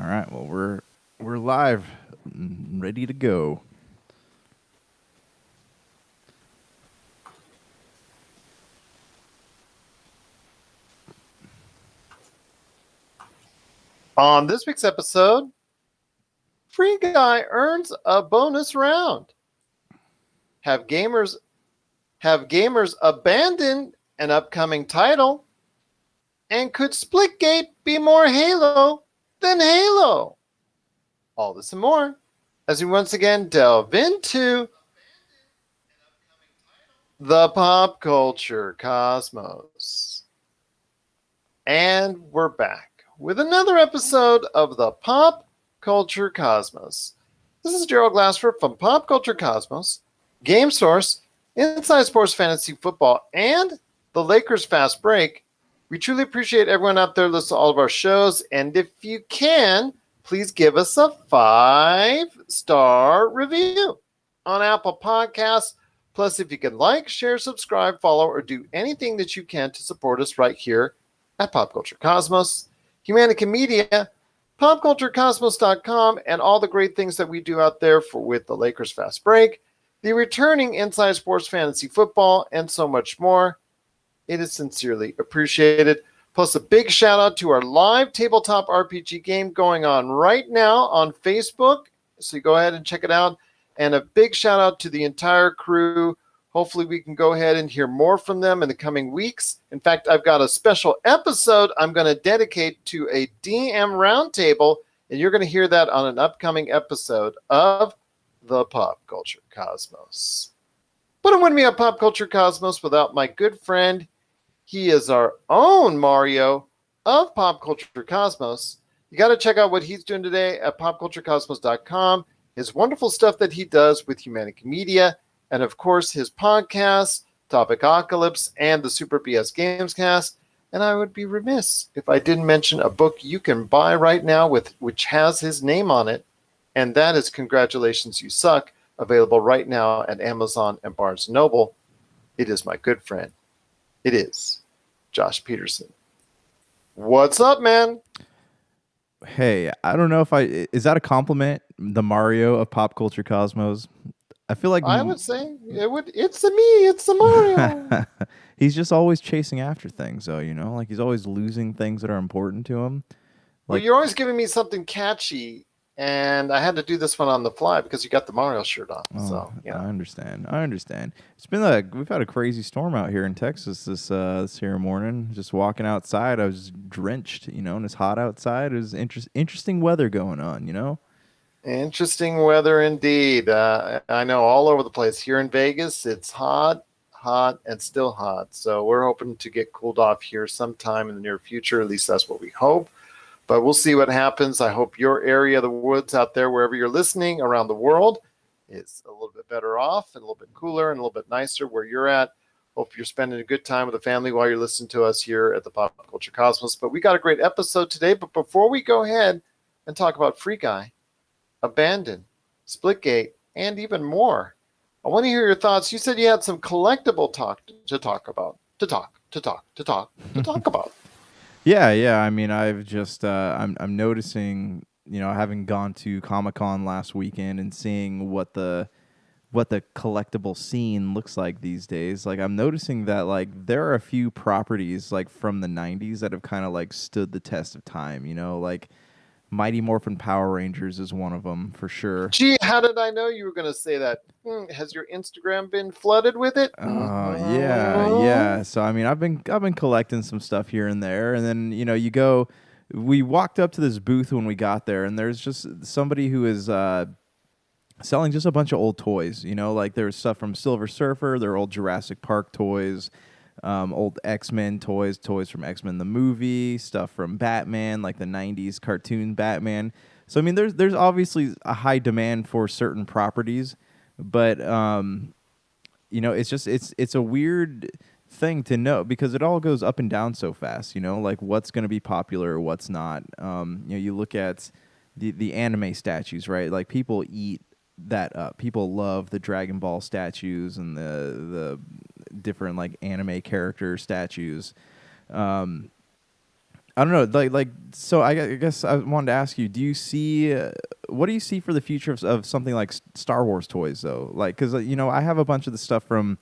right. Well, we're live, ready to go. On this week's episode, Free Guy earns a bonus round. Have gamers abandon an upcoming title? And could Splitgate be more Halo than Halo? All this and more as we once again delve into the pop culture cosmos. And we're back with another episode of the Pop Culture Cosmos. This is Gerald Glassford from Pop Culture Cosmos, Game Source, Inside Sports Fantasy Football, and the Lakers Fast Break. We truly appreciate everyone out there listening to all of our shows, and if you can, please give us a 5-star review on Apple Podcasts. Plus, if you can like, share, subscribe, follow, or do anything that you can to support us right here at Pop Culture Cosmos, Humanica Media, popculturecosmos.com, and all the great things that we do out there with the Lakers Fast Break, the returning Inside Sports Fantasy Football, and so much more. It is sincerely appreciated. Plus, a big shout out to our live tabletop RPG game going on right now on Facebook. So you go ahead and check it out. And a big shout out to the entire crew. Hopefully we can go ahead and hear more from them in the coming weeks. In fact, I've got a special episode I'm going to dedicate to a DM roundtable, and you're going to hear that on an upcoming episode of the Pop Culture Cosmos. But it wouldn't be a Pop Culture Cosmos without my good friend. He is our own Mario of Pop Culture Cosmos. You got to check out what he's doing today at popculturecosmos.com. His wonderful stuff that he does with Humanica Media, and of course his podcasts, Topicocalypse and the Super BS Gamescast. And I would be remiss if I didn't mention a book you can buy right now which has his name on it, and that is Congratulations You Suck, available right now at Amazon and Barnes & Noble. It is my good friend. It is Josh Peterson. What's up, man? Hey, I don't know if is that a compliment? The Mario of Pop Culture Cosmos. I feel like I would say it's a me. It's a Mario. He's just always chasing after things, though. Like he's always losing things that are important to him. Well, you're always giving me something catchy, and I had to do this one on the fly because you got the Mario shirt on. So yeah, I understand. It's been we've had a crazy storm out here in Texas this here morning. Just walking outside, I was drenched. And it's hot outside. It was interesting weather going on. Interesting weather indeed. I know all over the place. Here in Vegas, it's hot, and still hot. So we're hoping to get cooled off here sometime in the near future. At least that's what we hope. But we'll see what happens. I hope your area of the woods out there, wherever you're listening around the world, is a little bit better off and a little bit cooler and a little bit nicer where you're at. Hope you're spending a good time with the family while you're listening to us here at the Pop Culture Cosmos. But we got a great episode today. But before we go ahead and talk about Free Guy, Abandon, Splitgate, and even more, I want to hear your thoughts. You said you had some collectible talk about. Yeah. I mean, I've just I'm noticing, having gone to Comic-Con last weekend and seeing what the collectible scene looks like these days. Like I'm noticing that like there are a few properties like from the 90s that have kind of like stood the test of time, like Mighty Morphin Power Rangers is one of them for sure. Gee, how did I know you were going to say that? Has your Instagram been flooded with it? Yeah. So I mean, I've been collecting some stuff here and there, and then we walked up to this booth when we got there, and there's just somebody who is selling just a bunch of old toys. Like there's stuff from Silver Surfer, there are old Jurassic Park toys. Old X-Men toys from X-Men the movie, stuff from Batman, like the 90s cartoon Batman. So I mean there's obviously a high demand for certain properties, but it's a weird thing to know because it all goes up and down so fast, like what's going to be popular, what's not. You look at the anime statues, right? Like people eat that up. People love the Dragon Ball statues and the different like anime character statues. I don't know, so I guess I wanted to ask you, do you see what do you see for the future of something like Star Wars toys though? Like, because you know, I have a bunch of the stuff from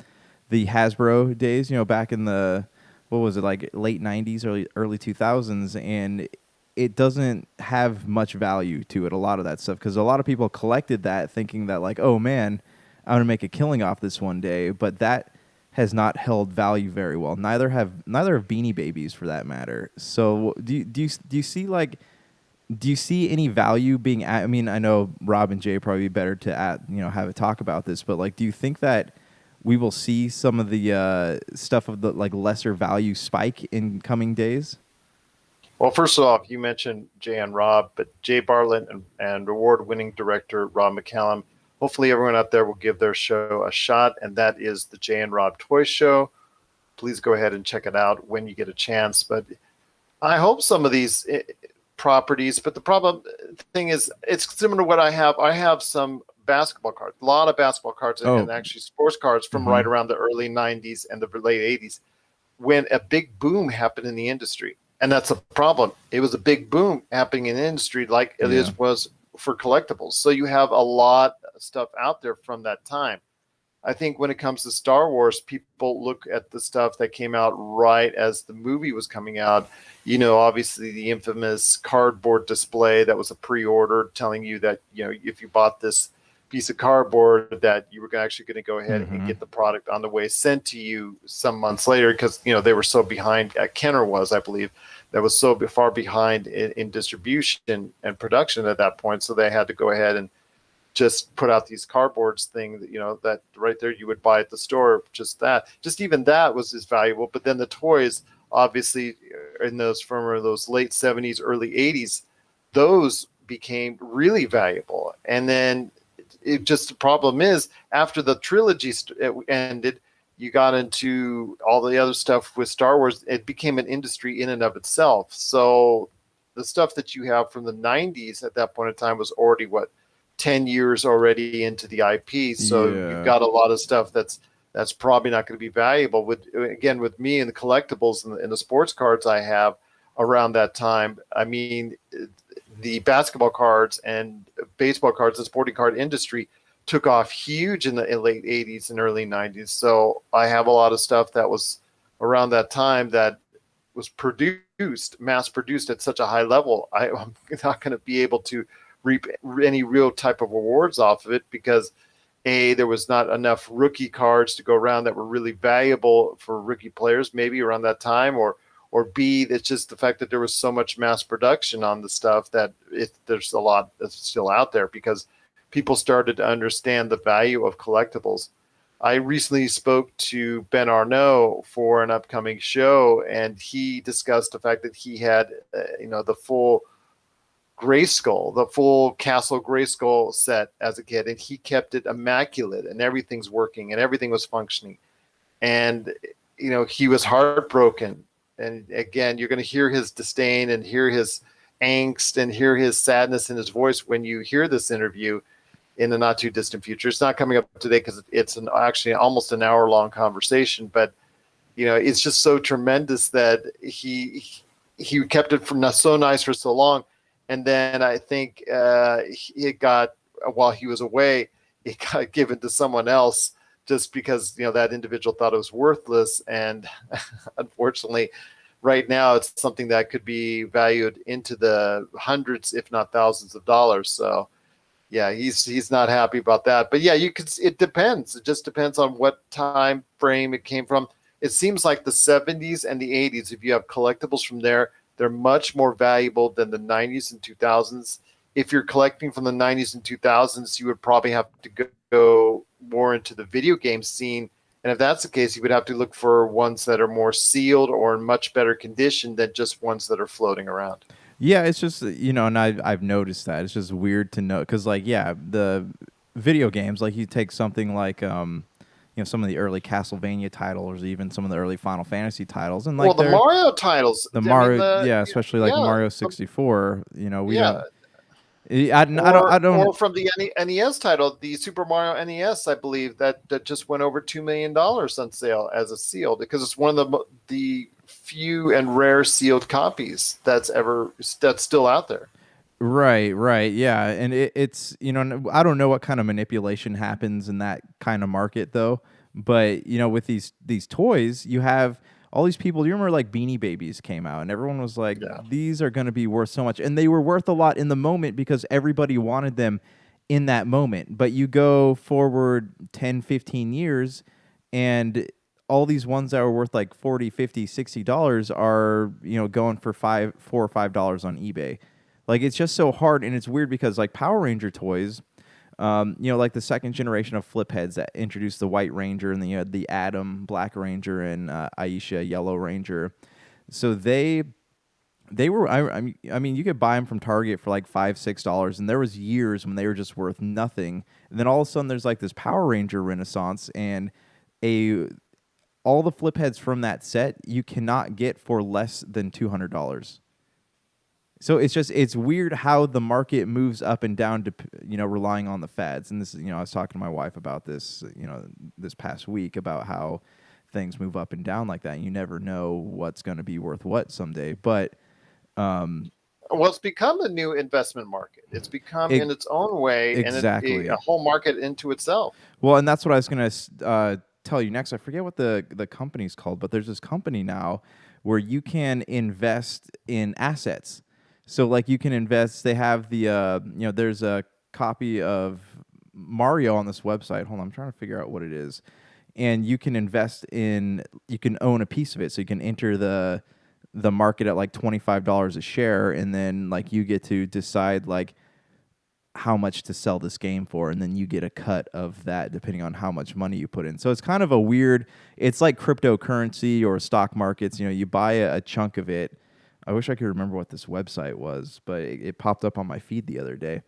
the Hasbro days, you know, back in the what was it like late '90s, early 2000s, and it doesn't have much value to it. A lot of that stuff because a lot of people collected that thinking that like, oh man, I'm gonna make a killing off this one day, but that has not held value very well. Neither have Beanie Babies for that matter. So do you see like do you see any value being I mean, I know Rob and Jay probably be better to have a talk about this, but like do you think that we will see some of the stuff of the like lesser value spike in coming days? Well, first off, you mentioned Jay and Rob, but Jay Bartlett and award-winning director Rob McCallum. Hopefully, everyone out there will give their show a shot, and that is the Jay and Rob Toy Show. Please go ahead and check it out when you get a chance. But I hope some of these properties. But the problem thing is, it's similar to what I have. I have some basketball cards, a lot of basketball cards, and actually sports cards from right around the early '90s and the late '80s, when a big boom happened in the industry. And that's a problem. It was a big boom happening in the industry like was for collectibles. So you have a lot of stuff out there from that time. I think when it comes to Star Wars, people look at the stuff that came out right as the movie was coming out. You know, obviously the infamous cardboard display that was a pre-order telling you that, you know, if you bought this piece of cardboard that you were actually going to go ahead and get the product on the way sent to you some months later because, you know, they were so behind, Kenner was, I believe, that was so far behind in distribution and production at that point. So they had to go ahead and just put out these cardboards thing that, you know, that right there you would buy at the store, just even that was as valuable. But then the toys, obviously in those late 70s, early 80s, those became really valuable. And then the problem is after the trilogy ended, you got into all the other stuff with Star Wars. It became an industry in and of itself. So the stuff that you have from the 90s at that point in time was already 10 years already into the IP. So you've got a lot of stuff that's probably not going to be valuable. With me and the collectibles and the sports cards I have around that time, I mean, the basketball cards and baseball cards, the sporting card industry took off huge in the late 80s and early 90s. So I have a lot of stuff that was around that time that was mass produced at such a high level. I'm not going to be able to reap any real type of awards off of it because there was not enough rookie cards to go around that were really valuable for rookie players maybe around that time, or B, it's just the fact that there was so much mass production on the stuff that there's a lot that's still out there because people started to understand the value of collectibles. I recently spoke to Ben Arnault for an upcoming show, and he discussed the fact that he had, the full Grayskull, the full Castle Grayskull set as a kid, and he kept it immaculate, and everything's working, and everything was functioning. And, he was heartbroken. And again, you're going to hear his disdain and hear his angst and hear his sadness in his voice when you hear this interview in the not too distant future. It's not coming up today because it's actually almost an hour-long conversation, but it's just so tremendous that he kept it from so nice for so long, and then I think it got, while he was away, it got given to someone else just because that individual thought it was worthless, and unfortunately, right now it's something that could be valued into the hundreds, if not thousands, of dollars. So. Yeah, he's not happy about that. But yeah, it depends. It just depends on what time frame it came from. It seems like the 70s and the 80s, if you have collectibles from there, they're much more valuable than the 90s and 2000s. If you're collecting from the 90s and 2000s, you would probably have to go more into the video game scene. And if that's the case, you would have to look for ones that are more sealed or in much better condition than just ones that are floating around. Yeah, it's just and I've noticed that it's just weird to know because the video games, like you take something like some of the early Castlevania titles, or even some of the early Final Fantasy titles, and the Mario titles, especially like Mario 64. We don't. I don't. Or from the NES title, the Super Mario NES, I believe that just went over $2 million on sale as a sealed, because it's one of the few and rare sealed copies that's still out there. Right, right, yeah, and it's I don't know what kind of manipulation happens in that kind of market though, but with these toys, you have all these people. You remember like Beanie Babies came out, and everyone was like, Yeah. "These are going to be worth so much," and they were worth a lot in the moment because everybody wanted them in that moment. But you go forward 10, 15 years, and all these ones that were worth like 40, 50, $60 are going for $4 or $5 on eBay. Like it's just so hard, and it's weird because like Power Ranger toys, like the second generation of flip heads that introduced the White Ranger, and then you had the Adam Black Ranger and Aisha Yellow Ranger. So they were I mean you could buy them from Target for like $5-6, and there was years when they were just worth nothing. And then all of a sudden there's like this Power Ranger renaissance, and a all the flip heads from that set you cannot get for less than $200. So it's weird how the market moves up and down to relying on the fads. And this is I was talking to my wife about this this past week about how things move up and down like that. And you never know what's going to be worth what someday. But um, Well, it's become a new investment market. It's become it, in its own way and a exactly. whole market into itself. Well, and that's what I was going to tell you next. I forget what the company's called, but there's this company now where you can invest in assets. So like you can invest. They have the there's a copy of Mario on this website. Hold on, I'm trying to figure out what it is. And you can you can own a piece of it. So you can enter the market at like $25 a share, and then like you get to decide like how much to sell this game for, and then you get a cut of that depending on how much money you put in. So it's kind of a weird, it's like cryptocurrency or stock markets. You buy a chunk of it. I wish I could remember what this website was, but it popped up on my feed the other day.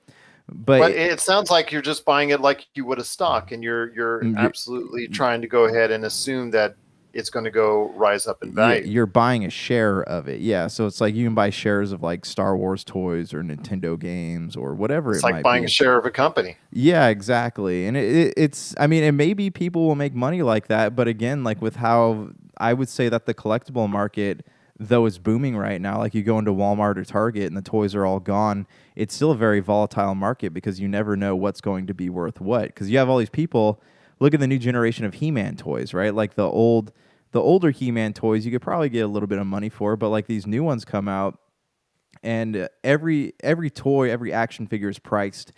But But it sounds like you're just buying it like you would a stock, and you're you're, absolutely trying to go ahead and assume that it's going to go rise up in yeah, value. you're buying a share of it. Yeah, so it's like you can buy shares of like Star Wars toys or Nintendo games or whatever It's it like might buying a be. share of a company. Yeah, exactly. And it's, I mean, and maybe people will make money like that, but again, like with how I would say that the collectible market, though is booming right now, like you go into Walmart or Target and the toys are all gone, it's still a very volatile market because you never know what's going to be worth what. Because you have all these people, look at the new generation of He-Man toys, right? Like the older He-Man toys, you could probably get a little bit of money for, but like these new ones come out, and every toy, every action figure is priced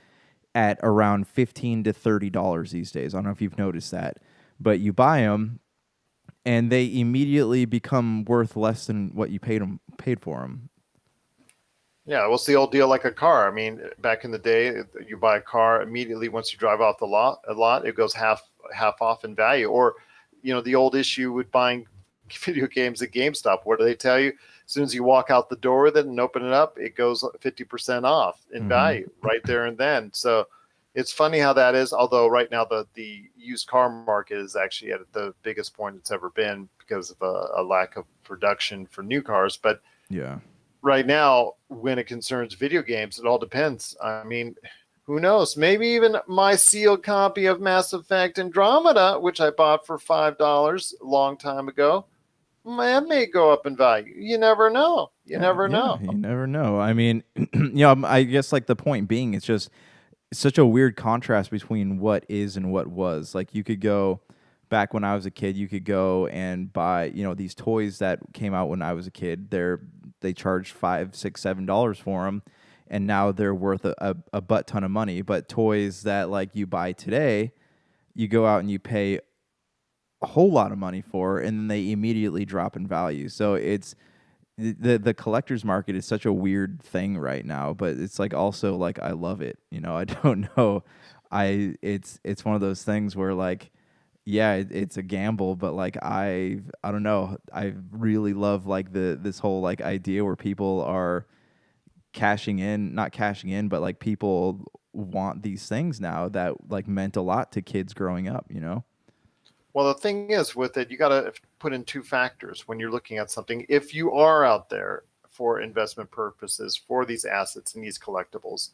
at around $15 to $30 these days. I don't know if you've noticed that, but you buy them and they immediately become worth less than what you paid for them. Yeah, what's the old deal like a car? I mean, back in the day, you buy a car immediately once you drive off the lot, it goes half off in value. Or, the old issue with buying video games at GameStop. What do they tell you? As soon as you walk out the door with it and open it up, it goes 50% off in Mm-hmm. value right there and then. So it's funny how that is. Although right now the used car market is actually at the biggest point it's ever been because of a lack of production for new cars. But Yeah. right now, when it concerns video games, it all depends. I mean, who knows? Maybe even my sealed copy of Mass Effect Andromeda, which I bought for $5 a long time ago, that may go up in value. You never know. You Yeah, never yeah, know. you never know. I mean, I guess like the point being, it's just such a weird contrast between what is and what was. Like you could go back when I was a kid, you could go and buy, these toys that came out when I was a kid. They charged $5, $6, $7 for them, and now they're worth a butt ton of money. But toys that like you buy today, you go out and you pay a whole lot of money for, and then they immediately drop in value. So it's the collector's market is such a weird thing right now, but it's like also like I love it. I don't know. It's one of those things where like yeah, it's a gamble, but like I don't know. I really love like this whole like idea where people are cashing in, not cashing in, but like people want these things now that like meant a lot to kids growing up. Well, the thing is with it, you got to put in two factors when you're looking at something. If you are out there for investment purposes for these assets and these collectibles,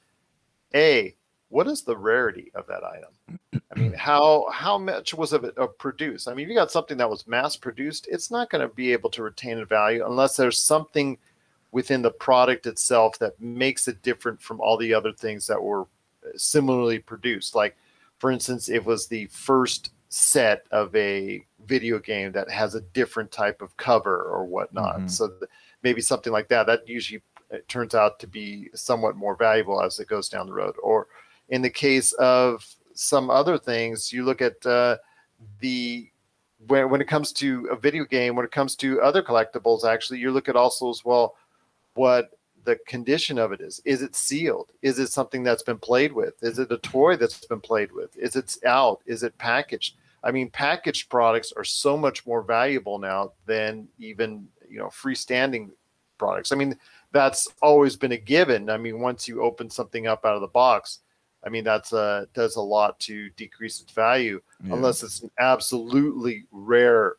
A, what is the rarity of that item? I mean, how much was of it produced? I mean, if you got something that was mass produced, it's not going to be able to retain a value unless there's something within the product itself that makes it different from all the other things that were similarly produced. Like, for instance, it was the first set of a video game that has a different type of cover or whatnot. Mm-hmm. So maybe something like that. That usually it turns out to be somewhat more valuable as it goes down the road. Or in the case of some other things, you look at the when it comes to a video game, when it comes to other collectibles, actually, you look at also as well what the condition of it is. Is it sealed? Is it something that's been played with? Is it a toy that's been played with? Is it out? Is it packaged? I mean, packaged products are so much more valuable now than even, freestanding products. I mean, that's always been a given. I mean, once you open something up out of the box, I mean, that's does a lot to decrease its value, Yeah. unless it's an absolutely rare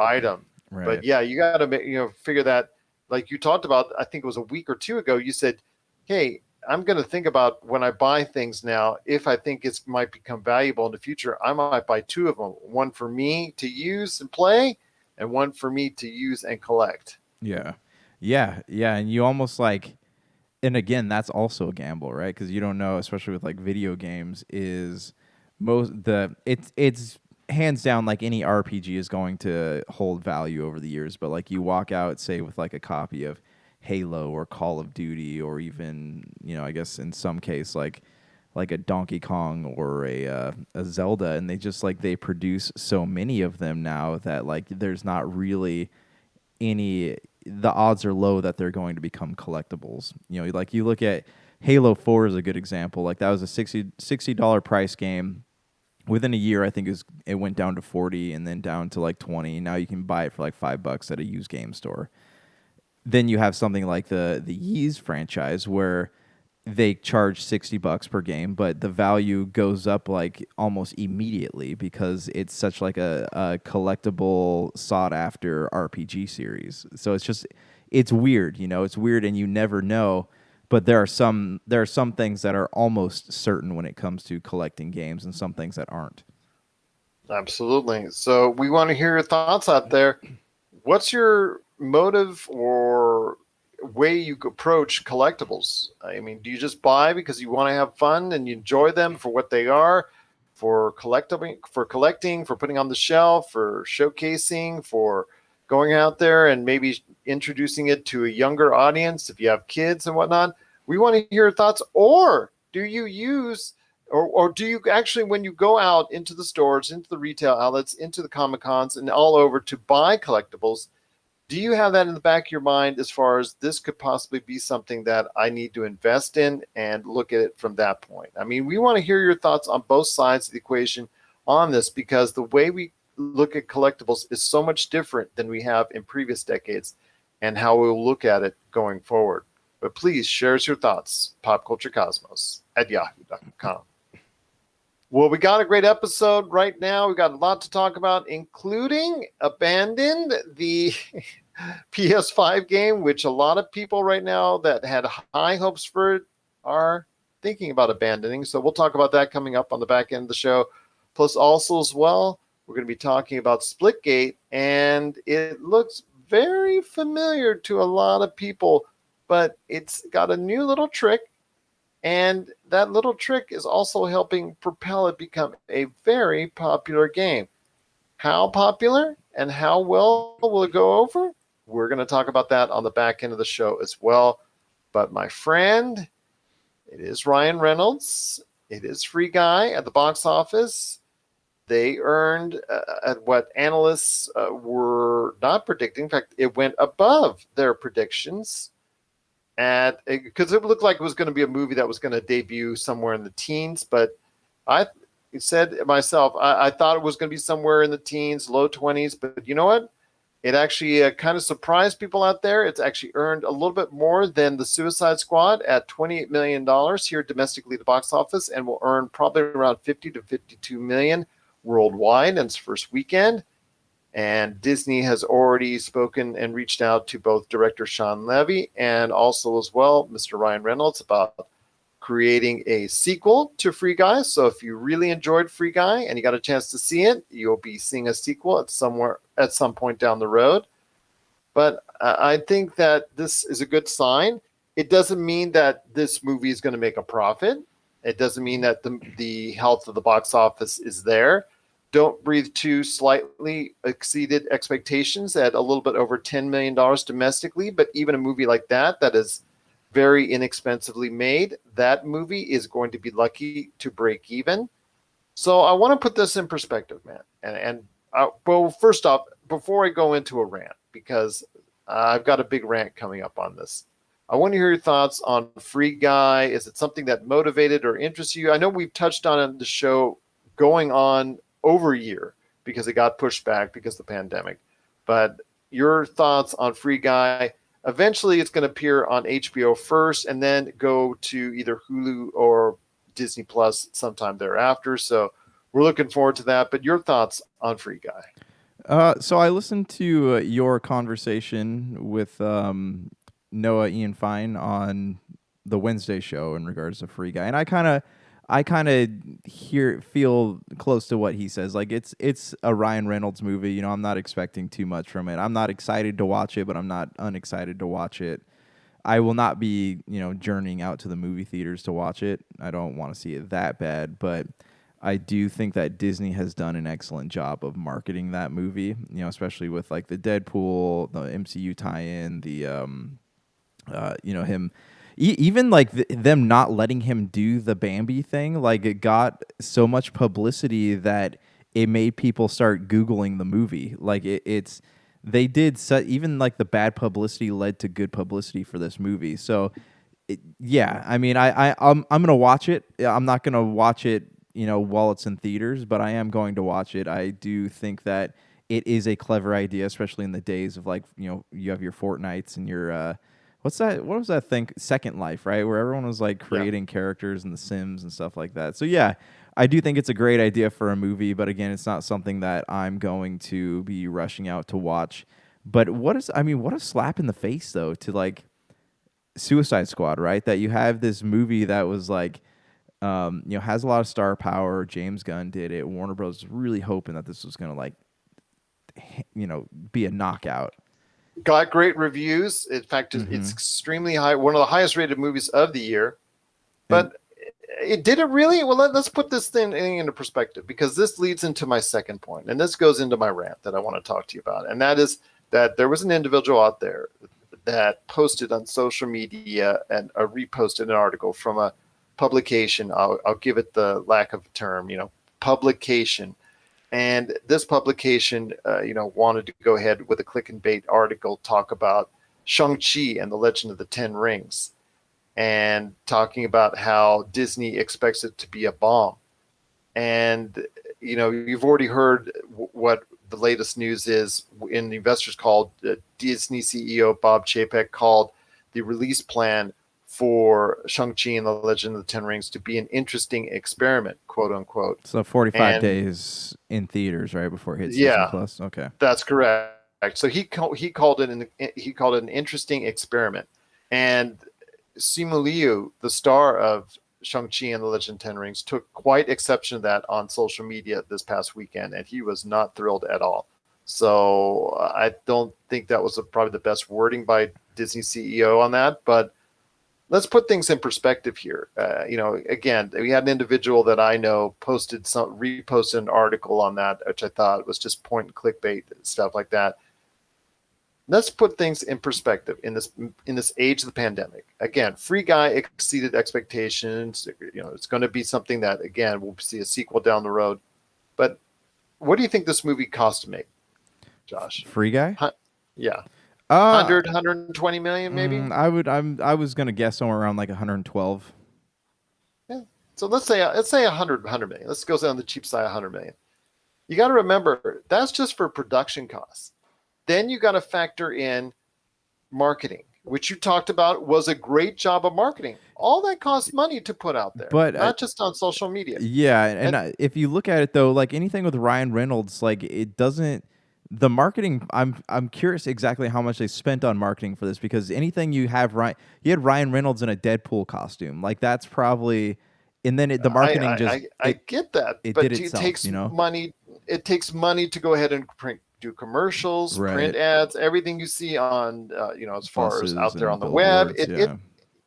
item. But Right. yeah, you got to figure that, like you talked about. I think it was a week or two ago. You said, "Hey, I'm going to think about when I buy things now. If I think it might become valuable in the future, I might buy two of them. One for me to use and play, and one for me to use and collect." Yeah. Yeah. Yeah. And you almost like, and again, that's also a gamble, right? Because you don't know, especially with like video games, is it's hands down like any RPG is going to hold value over the years. But like you walk out, say with like a copy of Halo or Call of Duty, or even I guess in some case like a Donkey Kong or a Zelda, and they just like they produce so many of them now that like there's not really any the odds are low that they're going to become collectibles. Like you look at Halo 4 is a good example. Like that was a $60 price game. Within a year, I think it went down to 40 and then down to like 20. Now you can buy it for like $5 at a used game store. Then you have something like the Yeez franchise where they charge $60 per game, but the value goes up like almost immediately because it's such like a collectible, sought after RPG series. So it's weird, it's weird, and you never know. But there are some things that are almost certain when it comes to collecting games, and some things that aren't. Absolutely. So we want to hear your thoughts out there. What's your motive or way you approach collectibles? I mean, do you just buy because you want to have fun and you enjoy them for what they are, for collecting, for putting on the shelf, for showcasing, for going out there and maybe introducing it to a younger audience if you have kids and whatnot? We want to hear your thoughts. Or do you use or do you actually, when you go out into the stores, into the retail outlets, into the Comic Cons, and all over to buy collectibles, do you have that in the back of your mind as far as this could possibly be something that I need to invest in and look at it from that point? I mean, we want to hear your thoughts on both sides of the equation on this, because the way we look at collectibles is so much different than we have in previous decades and how we'll look at it going forward. But please share us your thoughts, popculturecosmos@yahoo.com. Well, we got a great episode right now. We got a lot to talk about, including Abandoned, the PS5 game, which a lot of people right now that had high hopes for it are thinking about abandoning. So we'll talk about that coming up on the back end of the show. Plus, also as well, we're going to be talking about Splitgate, and it looks very familiar to a lot of people, but it's got a new little trick. And that little trick is also helping propel it become a very popular game. How popular and how well will it go over? We're going to talk about that on the back end of the show as well. But my friend, it is Ryan Reynolds. It is Free Guy at the box office. They earned at what analysts were not predicting. In fact, it went above their predictions, at because it looked like it was going to be a movie that was going to debut somewhere in the teens. But I said myself, I thought it was going to be somewhere in the teens, low 20s. But you know what? It actually kind of surprised people out there. It's actually earned a little bit more than The Suicide Squad at $28 million here domestically at the box office, and will earn probably around 50 to 52 million worldwide in its first weekend. And Disney has already spoken and reached out to both director Sean Levy and also as well Mr. Ryan Reynolds about creating a sequel to Free Guy. So if you really enjoyed Free Guy and you got a chance to see it, you'll be seeing a sequel at some point down the road. But I think that this is a good sign. It doesn't mean that this movie is going to make a profit. It doesn't mean that the health of the box office is there. Don't Breathe 2 slightly exceeded expectations at a little bit over $10 million domestically. But even a movie like that is very inexpensively made, that movie is going to be lucky to break even. So I want to put this in perspective, man. Well, first off, before I go into a rant, because I've got a big rant coming up on this, I want to hear your thoughts on Free Guy. Is it something that motivated or interests you? I know we've touched on the show going on over a year because it got pushed back because of the pandemic. But your thoughts on Free Guy? Eventually, it's going to appear on HBO first and then go to either Hulu or Disney Plus sometime thereafter. So we're looking forward to that. But your thoughts on Free Guy? So I listened to your conversation with Noah Ian Fine on the Wednesday show in regards to Free Guy, and I kind of feel close to what he says. Like it's a Ryan Reynolds movie. You know, I'm not expecting too much from it. I'm not excited to watch it, but I'm not unexcited to watch it. I will not be, journeying out to the movie theaters to watch it. I don't want to see it that bad, but I do think that Disney has done an excellent job of marketing that movie, especially with like the Deadpool, the MCU tie-in, the him even like them not letting him do the Bambi thing, like it got so much publicity that it made people start Googling the movie. Like it's they did even like the bad publicity led to good publicity for this movie. So yeah, I mean, I'm gonna watch it. I'm not gonna watch it, while it's in theaters, but I am going to watch it. I do think that it is a clever idea, especially in the days of like, you have your Fortnites and your what's that? What was that thing? Second Life, right? Where everyone was like creating characters in The Sims and stuff like that. So yeah, I do think it's a great idea for a movie, but again, it's not something that I'm going to be rushing out to watch. But what a slap in the face though to like Suicide Squad, right? That you have this movie that was like, has a lot of star power. James Gunn did it. Warner Bros. Was really hoping that this was gonna like, be a knockout. Got great reviews. In fact, it's extremely high. One of the highest rated movies of the year. But it did it really? Well, let's put this thing into perspective, because this leads into my second point, and this goes into my rant that I want to talk to you about. And that is that there was an individual out there that posted on social media and reposted an article from a publication. I'll give it the lack of a term, publication. And this publication, wanted to go ahead with a click and bait article, talk about Shang-Chi and the Legend of the Ten Rings, and talking about how Disney expects it to be a bomb. And, you've already heard what the latest news is in the investors call. Disney CEO Bob Chapek called the release plan for Shang-Chi and the Legend of the Ten Rings to be an interesting experiment, quote unquote. So 45 days in theaters, right, before it hits Disney Plus. Okay, that's correct. So he called it an interesting experiment. And Simu Liu, the star of Shang-Chi and the Legend of the Ten Rings, took quite exception to that on social media this past weekend, and he was not thrilled at all. So I don't think that was probably the best wording by Disney CEO on that, but let's put things in perspective here. Again, we had an individual that I know reposted an article on that, which I thought was just point and clickbait stuff like that. Let's put things in perspective in this age of the pandemic. Again, Free Guy exceeded expectations. It's going to be something that, again, we'll see a sequel down the road. But what do you think this movie cost to make, Josh? Free Guy? Yeah. 120 million maybe. I was gonna guess somewhere around like 112. Yeah. So let's say 100 million. Let's go on the cheap side, 100 million. You got to remember that's just for production costs. Then you got to factor in marketing, which you talked about was a great job of marketing. All that costs money to put out there, but not just on social media. Yeah, and if you look at it though, like anything with Ryan Reynolds, like it doesn't. the marketing, I'm curious exactly how much they spent on marketing for this, because anything you have, Ryan, you had Ryan Reynolds in a Deadpool costume, like that's probably, and then the I, marketing I just I I get that, it did but it itself, takes you know? money. It takes money to go ahead and do commercials, print Right. ads, everything you see on, as far as Buses out there on and the web. billboards, It yeah.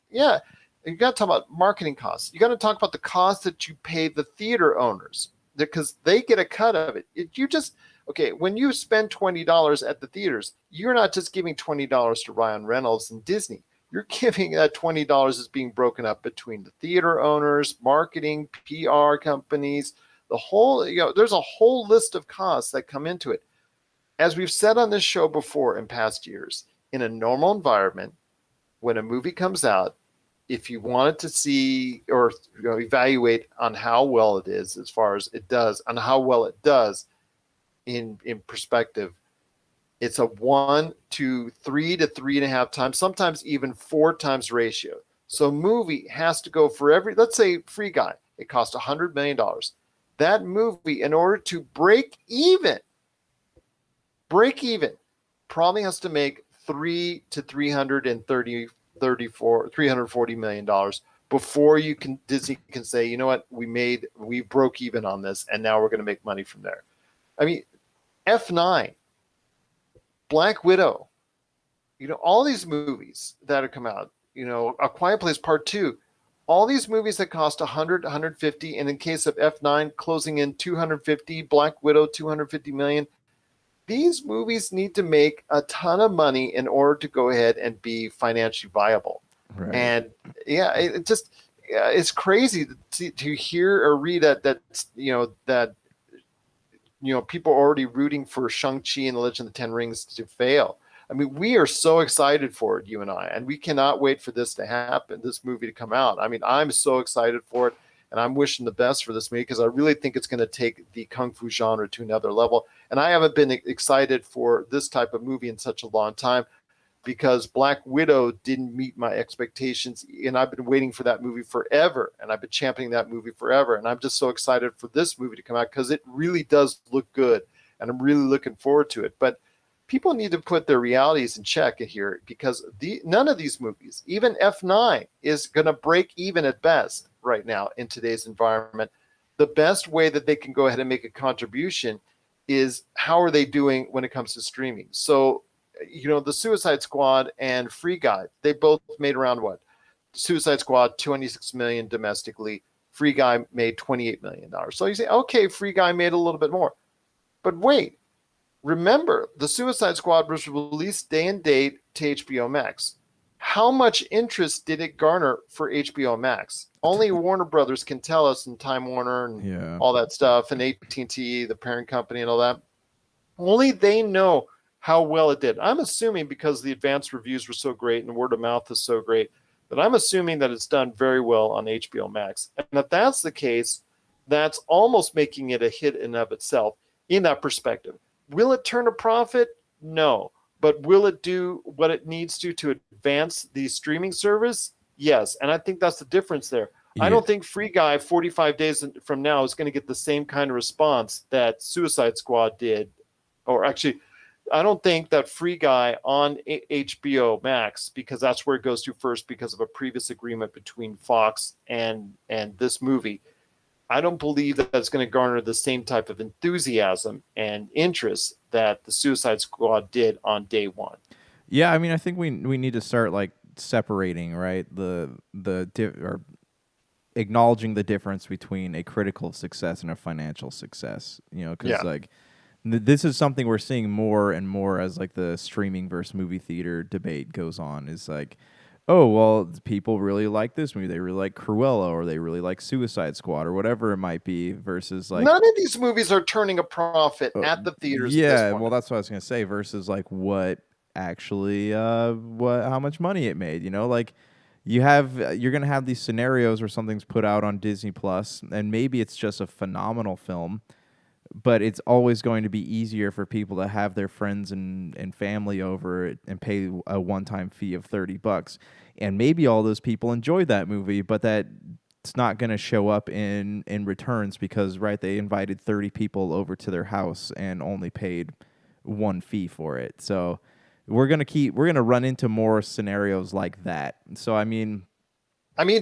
yeah, you got to talk about marketing costs. You got to talk about the cost that you pay the theater owners because they get a cut of it. You just okay when you spend $20 at the theaters, you're not just giving $20 to Ryan Reynolds and Disney. You're giving that $20 is being broken up between the theater owners, marketing, PR companies, the whole, there's a whole list of costs that come into it. As we've said on this show before in past years, in a normal environment, when a movie comes out, if you wanted to see or evaluate on how well it is as far as it does, on how well it does in perspective, it's a 1 to 3 to 3.5 times, sometimes even 4 times ratio. So movie has to go for every, let's say Free Guy, it cost $100 million. That movie, in order to break even, probably has to make 3 to 340 million dollars before you can Disney can say, you know what, we broke even on this, and now we're going to make money from there. I mean, F9, Black Widow, all these movies that have come out, A Quiet Place Part 2, all these movies that cost 100, 150, and in case of F9, closing in 250, Black Widow, 250 million. These movies need to make a ton of money in order to go ahead and be financially viable. Right. And yeah, it just, yeah, it's crazy to hear or read that people are already rooting for Shang-Chi and the Legend of the Ten Rings to fail. I mean, we are so excited for it, you and I, and we cannot wait for this to happen, this movie to come out. I mean, I'm so excited for it, and I'm wishing the best for this movie because I really think it's going to take the kung fu genre to another level. And I haven't been excited for this type of movie in such a long time because Black Widow didn't meet my expectations, and I've been waiting for that movie forever, and I've been championing that movie forever, and I'm just so excited for this movie to come out because it really does look good, and I'm really looking forward to it. But people need to put their realities in check here because none of these movies, even F9, is going to break even at best right now in today's environment. The best way that they can go ahead and make a contribution is how are they doing when it comes to streaming. So the Suicide Squad and Free Guy, they both made around what? Suicide Squad 26 million domestically, Free Guy made $28 million. So you say, okay, Free Guy made a little bit more. But wait, remember, the Suicide Squad was released day and date to HBO Max. How much interest did it garner for HBO Max? Only Warner Brothers can tell us, and Time Warner and Yeah. all that stuff, and AT&T, the parent company, and all that. Only they know how well it did. I'm assuming because the advanced reviews were so great and word of mouth is so great that I'm assuming that it's done very well on HBO Max. And if that's the case, that's almost making it a hit in of itself in that perspective. Will it turn a profit? No. But will it do what it needs to advance the streaming service? Yes. And I think that's the difference there. I Yeah. don't think Free Guy 45 days from now is going to get the same kind of response that Suicide Squad did. Or actually, I don't think that Free Guy on HBO Max, because that's where it goes to first because of a previous agreement between Fox and this movie. I don't believe that that's going to garner the same type of enthusiasm and interest that the Suicide Squad did on day one. Yeah, I mean, I think we need to start like separating, right? Or acknowledging the difference between a critical success and a financial success. Because Yeah. like this is something we're seeing more and more as like the streaming versus movie theater debate goes on. Is like, oh well, people really like this movie. They really like Cruella, or they really like Suicide Squad, or whatever it might be. Versus like, None of these movies are turning a profit uh, at the theaters at this yeah, point. well, that's what I was gonna say. Versus like what actually, what how much money it made. Like you're gonna have these scenarios where something's put out on Disney Plus, and maybe it's just a phenomenal film, but it's always going to be easier for people to have their friends and family over and pay a one-time fee of $30. And maybe all those people enjoyed that movie, but that it's not going to show up in returns because, right, they invited 30 people over to their house and only paid one fee for it. So we're gonna run into more scenarios like that. So I mean,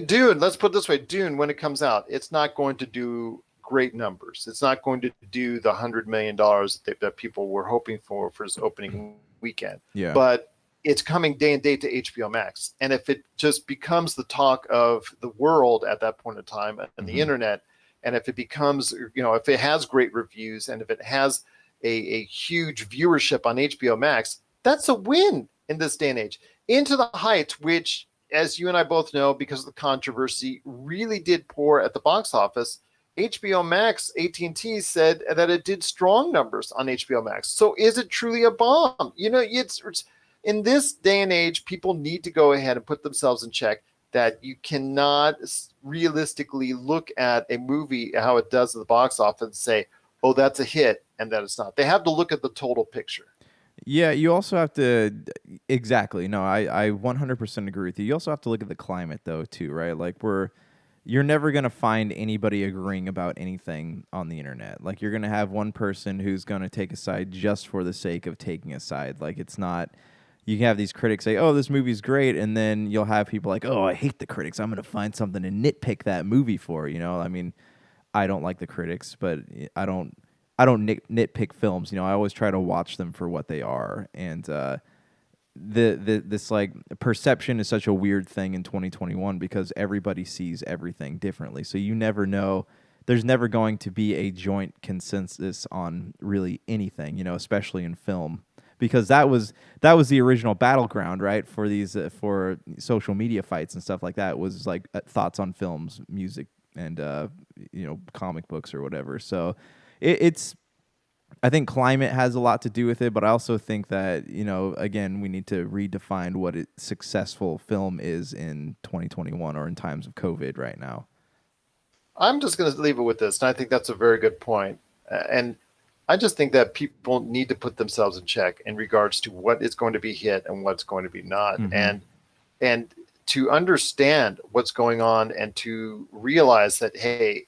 Dune, let's put it this way. Dune, when it comes out, it's not going to do great numbers. It's not going to do the $100 million that people were hoping for its opening weekend. yeah. But it's coming day and date to HBO Max. And if it just becomes the talk of the world at that point in time and the hmm internet, and if it becomes, if it has great reviews and if it has a huge viewership on HBO Max, that's a win in this day and age. Into the Heights, which, as you and I both know, because of the controversy, really did poor at the box office. HBO Max, AT&T said that it did strong numbers on HBO Max. So is it truly a bomb? It's in this day and age, people need to go ahead and put themselves in check that you cannot realistically look at a movie, how it does at the box office, and say, oh, that's a hit, and that it's not. They have to look at the total picture. Yeah, you also have to exactly. No, I 100% agree with you. You also have to look at the climate though too, right? Like you're never going to find anybody agreeing about anything on the internet. Like you're going to have one person who's going to take a side just for the sake of taking a side. Like it's not you can have these critics say, "Oh, this movie's great," and then you'll have people like, "Oh, I hate the critics. I'm going to find something to nitpick that movie for." I don't like the critics, but I don't nitpick films. I always try to watch them for what they are. And this like perception is such a weird thing in 2021 because everybody sees everything differently. So you never know. There's never going to be a joint consensus on really anything, especially in film, because that was the original battleground, right? For these for social media fights and stuff like that was like thoughts on films, music, and comic books or whatever. So it's I think climate has a lot to do with it, but I also think that again we need to redefine what successful film is in 2021 or in times of COVID right now. I'm just going to leave it with this, and I think that's a very good point. And I just think that people need to put themselves in check in regards to what is going to be hit and what's going to be not, Mm-hmm. and to understand what's going on and to realize that, hey,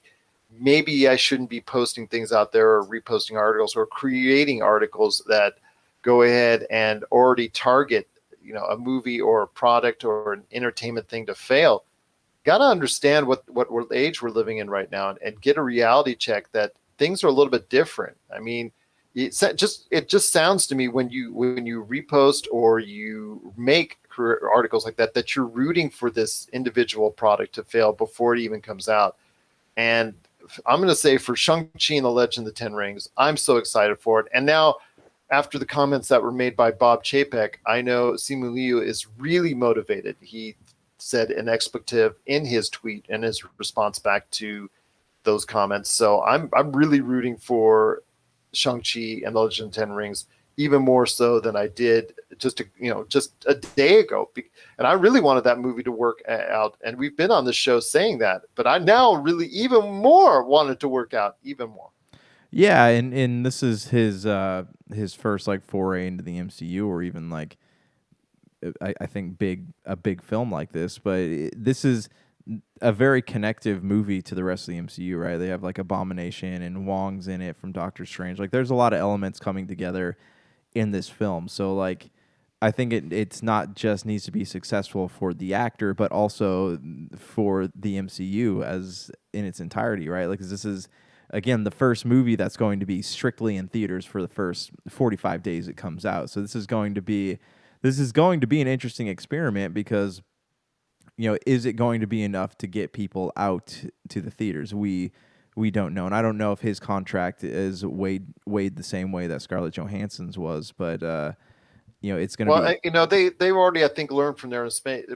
maybe I shouldn't be posting things out there or reposting articles or creating articles that go ahead and already target a movie or a product or an entertainment thing to fail. Got to understand what age we're living in right now, and get a reality check that things are a little bit different. I mean, it just sounds to me when you repost or you make articles like that you're rooting for this individual product to fail before it even comes out. And I'm going to say, for Shang-Chi and the Legend of the Ten Rings, I'm so excited for it. And now, after the comments that were made by Bob Chapek, I know Simu Liu is really motivated. He said an expletive in his tweet and his response back to those comments. So I'm really rooting for Shang-Chi and the Legend of the Ten Rings even more so than I did just a day ago. And I really wanted that movie to work out. And we've been on the show saying that, but I now really even more wanted to work out even more. Yeah, and this is his first like foray into the MCU, or even like I think a big film like this, but this is a very connective movie to the rest of the MCU, right? They have like Abomination and Wong's in it from Doctor Strange. Like there's a lot of elements coming together in this film. So like I think it's not just needs to be successful for the actor, but also for the MCU as in its entirety, right? Like 'cause this is again the first movie that's going to be strictly in theaters for the first 45 days it comes out. So this is going to be an interesting experiment because is it going to be enough to get people out to the theaters? We don't know, and I don't know if his contract is weighed the same way that Scarlett Johansson's was, but it's going to Well, be. they already, I think, learned from their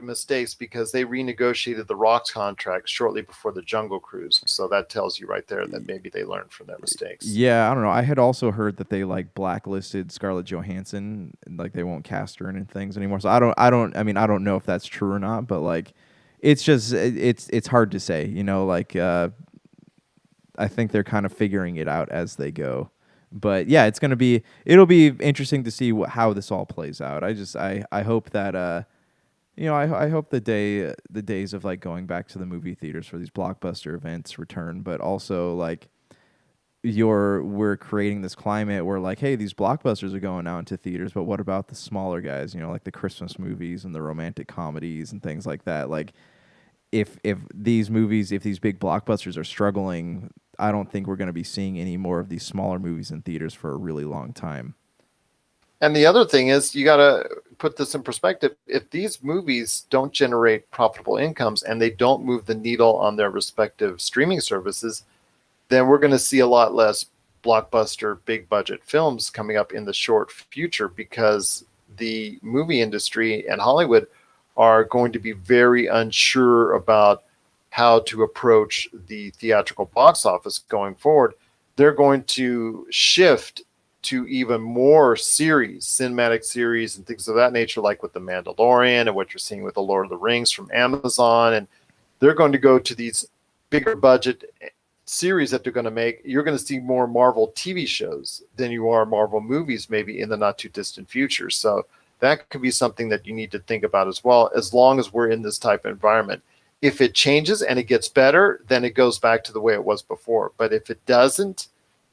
mistakes, because they renegotiated the Rock's contract shortly before the Jungle Cruise. So that tells you right there that maybe they learned from their mistakes. Yeah, I don't know. I had also heard that they like blacklisted Scarlett Johansson, and, like they won't cast her in things anymore. So I don't know if that's true or not, but like it's just it's hard to say, like I think they're kind of figuring it out as they go. But yeah, it'll be interesting to see how this all plays out. I hope that I hope the days of like going back to the movie theaters for these blockbuster events return, but also like we're creating this climate where like, hey, these blockbusters are going out into theaters, but what about the smaller guys? You know, like the Christmas movies and the romantic comedies and things like that. Like, if these movies, if these big blockbusters are struggling, I don't think we're going to be seeing any more of these smaller movies in theaters for a really long time. And the other thing is, you got to put this in perspective. If these movies don't generate profitable incomes and they don't move the needle on their respective streaming services, then we're going to see a lot less blockbuster, big budget films coming up in the short future because the movie industry and Hollywood are going to be very unsure about how to approach the theatrical box office going forward. They're going to shift to even more series, cinematic series, and things of that nature, like with The Mandalorian and what you're seeing with The Lord of the Rings from Amazon. And they're going to go to these bigger budget series that they're going to make. You're going to see more Marvel TV shows than you are Marvel movies, maybe in the not too distant future. So that could be something that you need to think about as well, as long as we're in this type of environment. If it changes and it gets better, then it goes back to the way it was before. But if it doesn't,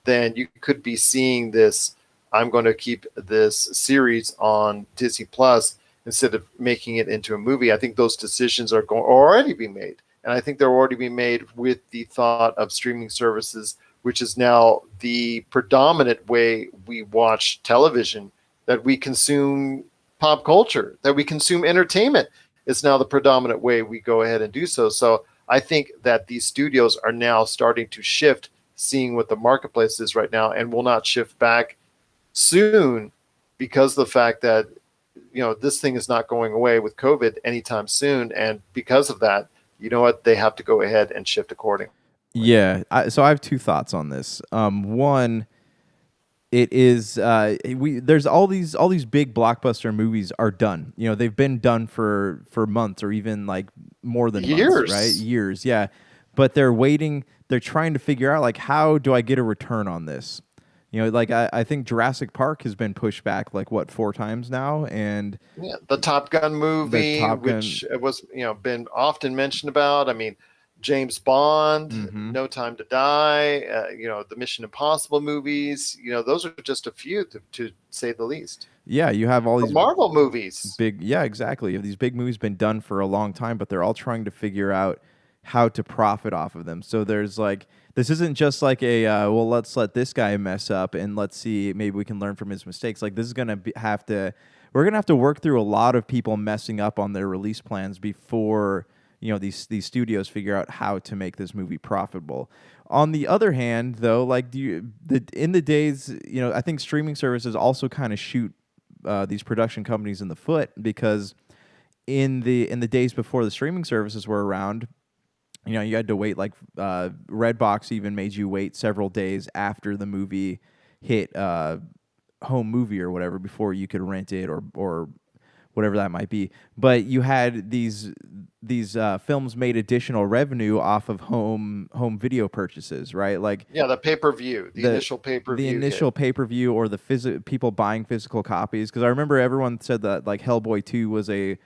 then you could be seeing this. I'm going to keep this series on Disney Plus instead of making it into a movie. I think those decisions are already being made. And I think they're already being made with the thought of streaming services, which is now the predominant way we watch television, that we consume pop culture, that we consume entertainment. Is now the predominant way we go ahead and do so. So I think that these studios are now starting to shift, seeing what the marketplace is right now, and will not shift back soon because of the fact that this thing is not going away with COVID anytime soon. And because of that, you know what? They have to go ahead and shift accordingly. Yeah. So I have two thoughts on this. One, it is we there's all these big blockbuster movies are done. You know, they've been done for months or even like more than months, right? Years. Years, yeah. But they're waiting. They're trying to figure out like, how do I get a return on this? You know, like I think Jurassic Park has been pushed back like what, 4 times now, and Yeah, the Top Gun the movie, Top Gun. which was been often mentioned about. I mean, James Bond, Mm-hmm. No Time to Die, the Mission Impossible movies. Those are just a few to say the least. Yeah, you have all The these Marvel movies. big, yeah, exactly. You have these big movies been done for a long time, but they're all trying to figure out how to profit off of them. So there's like, this isn't just like a well, let's let this guy mess up and let's see, maybe we can learn from his mistakes. Like, this is gonna have to, we're gonna have to work through a lot of people messing up on their release plans before these studios figure out how to make this movie profitable. On the other hand, though, like, in the days, I think streaming services also kind of shoot these production companies in the foot, because in the days before the streaming services were around, you had to wait, like Redbox even made you wait several days after the movie hit home movie or whatever before you could rent it or whatever that might be. But you had these films made additional revenue off of home video purchases, right? Like, Yeah, the pay-per-view, the initial the pay-per-view initial hit. pay-per-view or the people buying physical copies, because I remember everyone said that like Hellboy 2 was a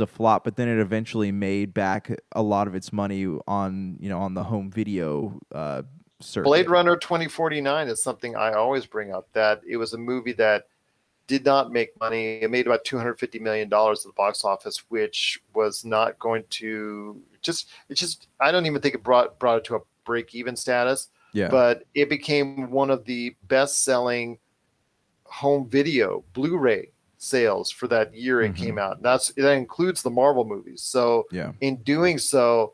flop, but then it eventually made back a lot of its money on the home video Blade circuit. Runner 2049 is something I always bring up, that it was a movie that did not make money. It made about $250 million at the box office, which was not going to I don't even think it brought it to a break even status, Yeah. but it became one of the best selling home video Blu-ray sales for that year it Hmm. came out. That includes the Marvel movies. So Yeah. in doing so,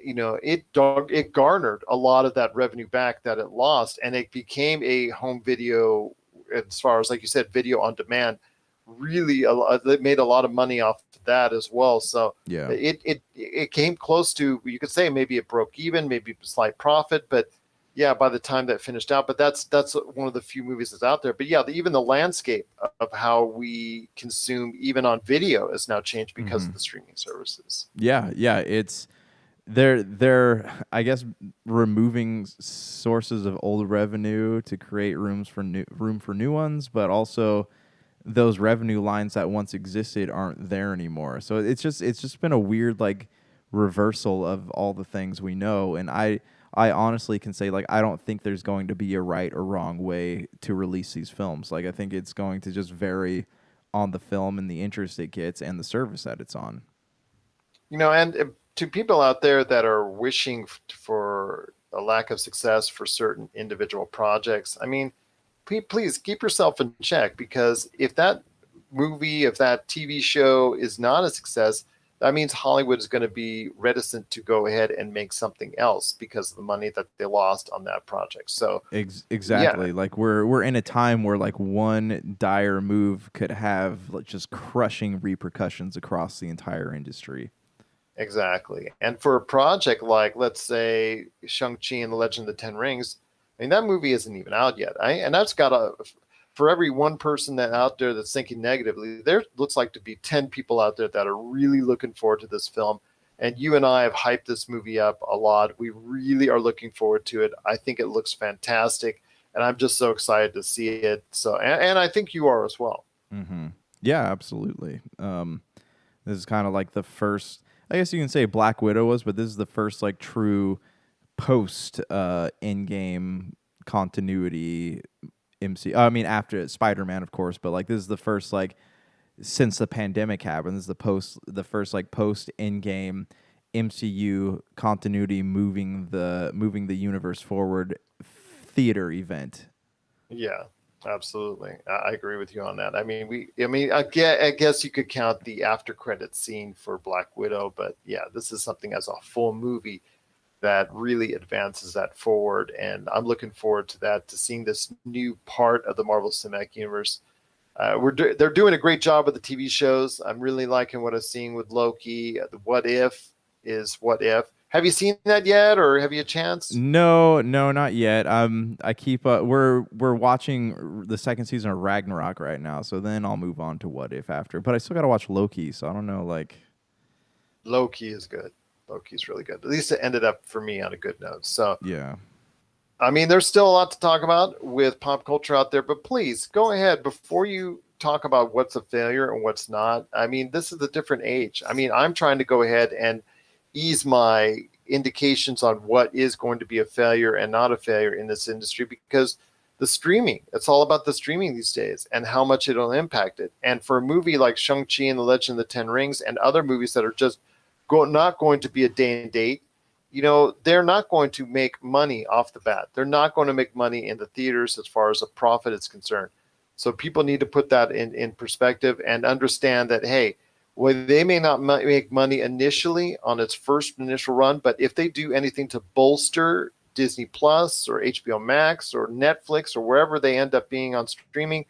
it garnered a lot of that revenue back that it lost, and it became a home video, as far as, like you said, video on demand. Really, it made a lot of money off that as well. So Yeah. it came close to, you could say, maybe it broke even, maybe a slight profit, but yeah, by the time that finished out. But that's one of the few movies that's out there. But yeah, even the landscape of how we consume even on video has now changed because Hmm. of the streaming services. Yeah. Yeah. It's they're I guess removing sources of old revenue to create room for new ones, but also those revenue lines that once existed aren't there anymore. So it's just been a weird, like, reversal of all the things we know. And I honestly can say, like, I don't think there's going to be a right or wrong way to release these films. Like, I think it's going to just vary on the film and the interest it gets and the service that it's on. And to people out there that are wishing for a lack of success for certain individual projects, I mean, please keep yourself in check, because if that movie, if that TV show is not a success, that means Hollywood is going to be reticent to go ahead and make something else because of the money that they lost on that project. So, yeah, Exactly. Like we're in a time where like one dire move could have like just crushing repercussions across the entire industry. exactly. And for a project like, let's say, Shang-Chi and the Legend of the Ten Rings, I mean, that movie isn't even out yet. And that's got for every one person that out there that's thinking negatively, there looks like to be 10 people out there that are really looking forward to this film. And you and I have hyped this movie up a lot. We really are looking forward to it. I think it looks fantastic. And I'm just so excited to see it. So, and I think you are as well. Mm-hmm. Yeah, absolutely. This is kind of like the first. I guess you can say Black Widow was, but this is the first like true post in game continuity MC. I mean, after Spider-Man, of course, but like this is the first like since the pandemic happened. This is the first like post in game MCU continuity moving the universe forward theater event. Yeah, absolutely. I agree with you on that. I mean, I guess you could count the after credit scene for Black Widow, but yeah, this is something as a full movie that really advances that forward. And I'm looking forward to that, to seeing this new part of the Marvel Cinematic Universe. They're doing a great job with the TV shows. I'm really liking what I'm seeing with Loki. The What If is What If. Have you seen that yet, or have you a chance? No, no, not yet. I keep we're watching the second season of Ragnarok right now, so then I'll move on to What If after. But I still got to watch Loki, so I don't know. Like, Loki is good. Loki's really good. At least it ended up for me on a good note. So, yeah, I mean, there's still a lot to talk about with pop culture out there, but please go ahead before you talk about what's a failure and what's not. I mean, this is a different age. I mean, I'm trying to go ahead and ease my indications on what is going to be a failure and not a failure in this industry, because it's all about the streaming these days and how much it'll impact it. And for a movie like Shang-Chi and the Legend of the Ten Rings and other movies that are just not going to be a day and date, they're not going to make money off the bat. They're not going to make money in the theaters as far as a profit is concerned. So people need to put that in perspective and understand that, hey, well, they may not make money initially on its first initial run, but if they do anything to bolster Disney Plus or HBO Max or Netflix or wherever they end up being on streaming,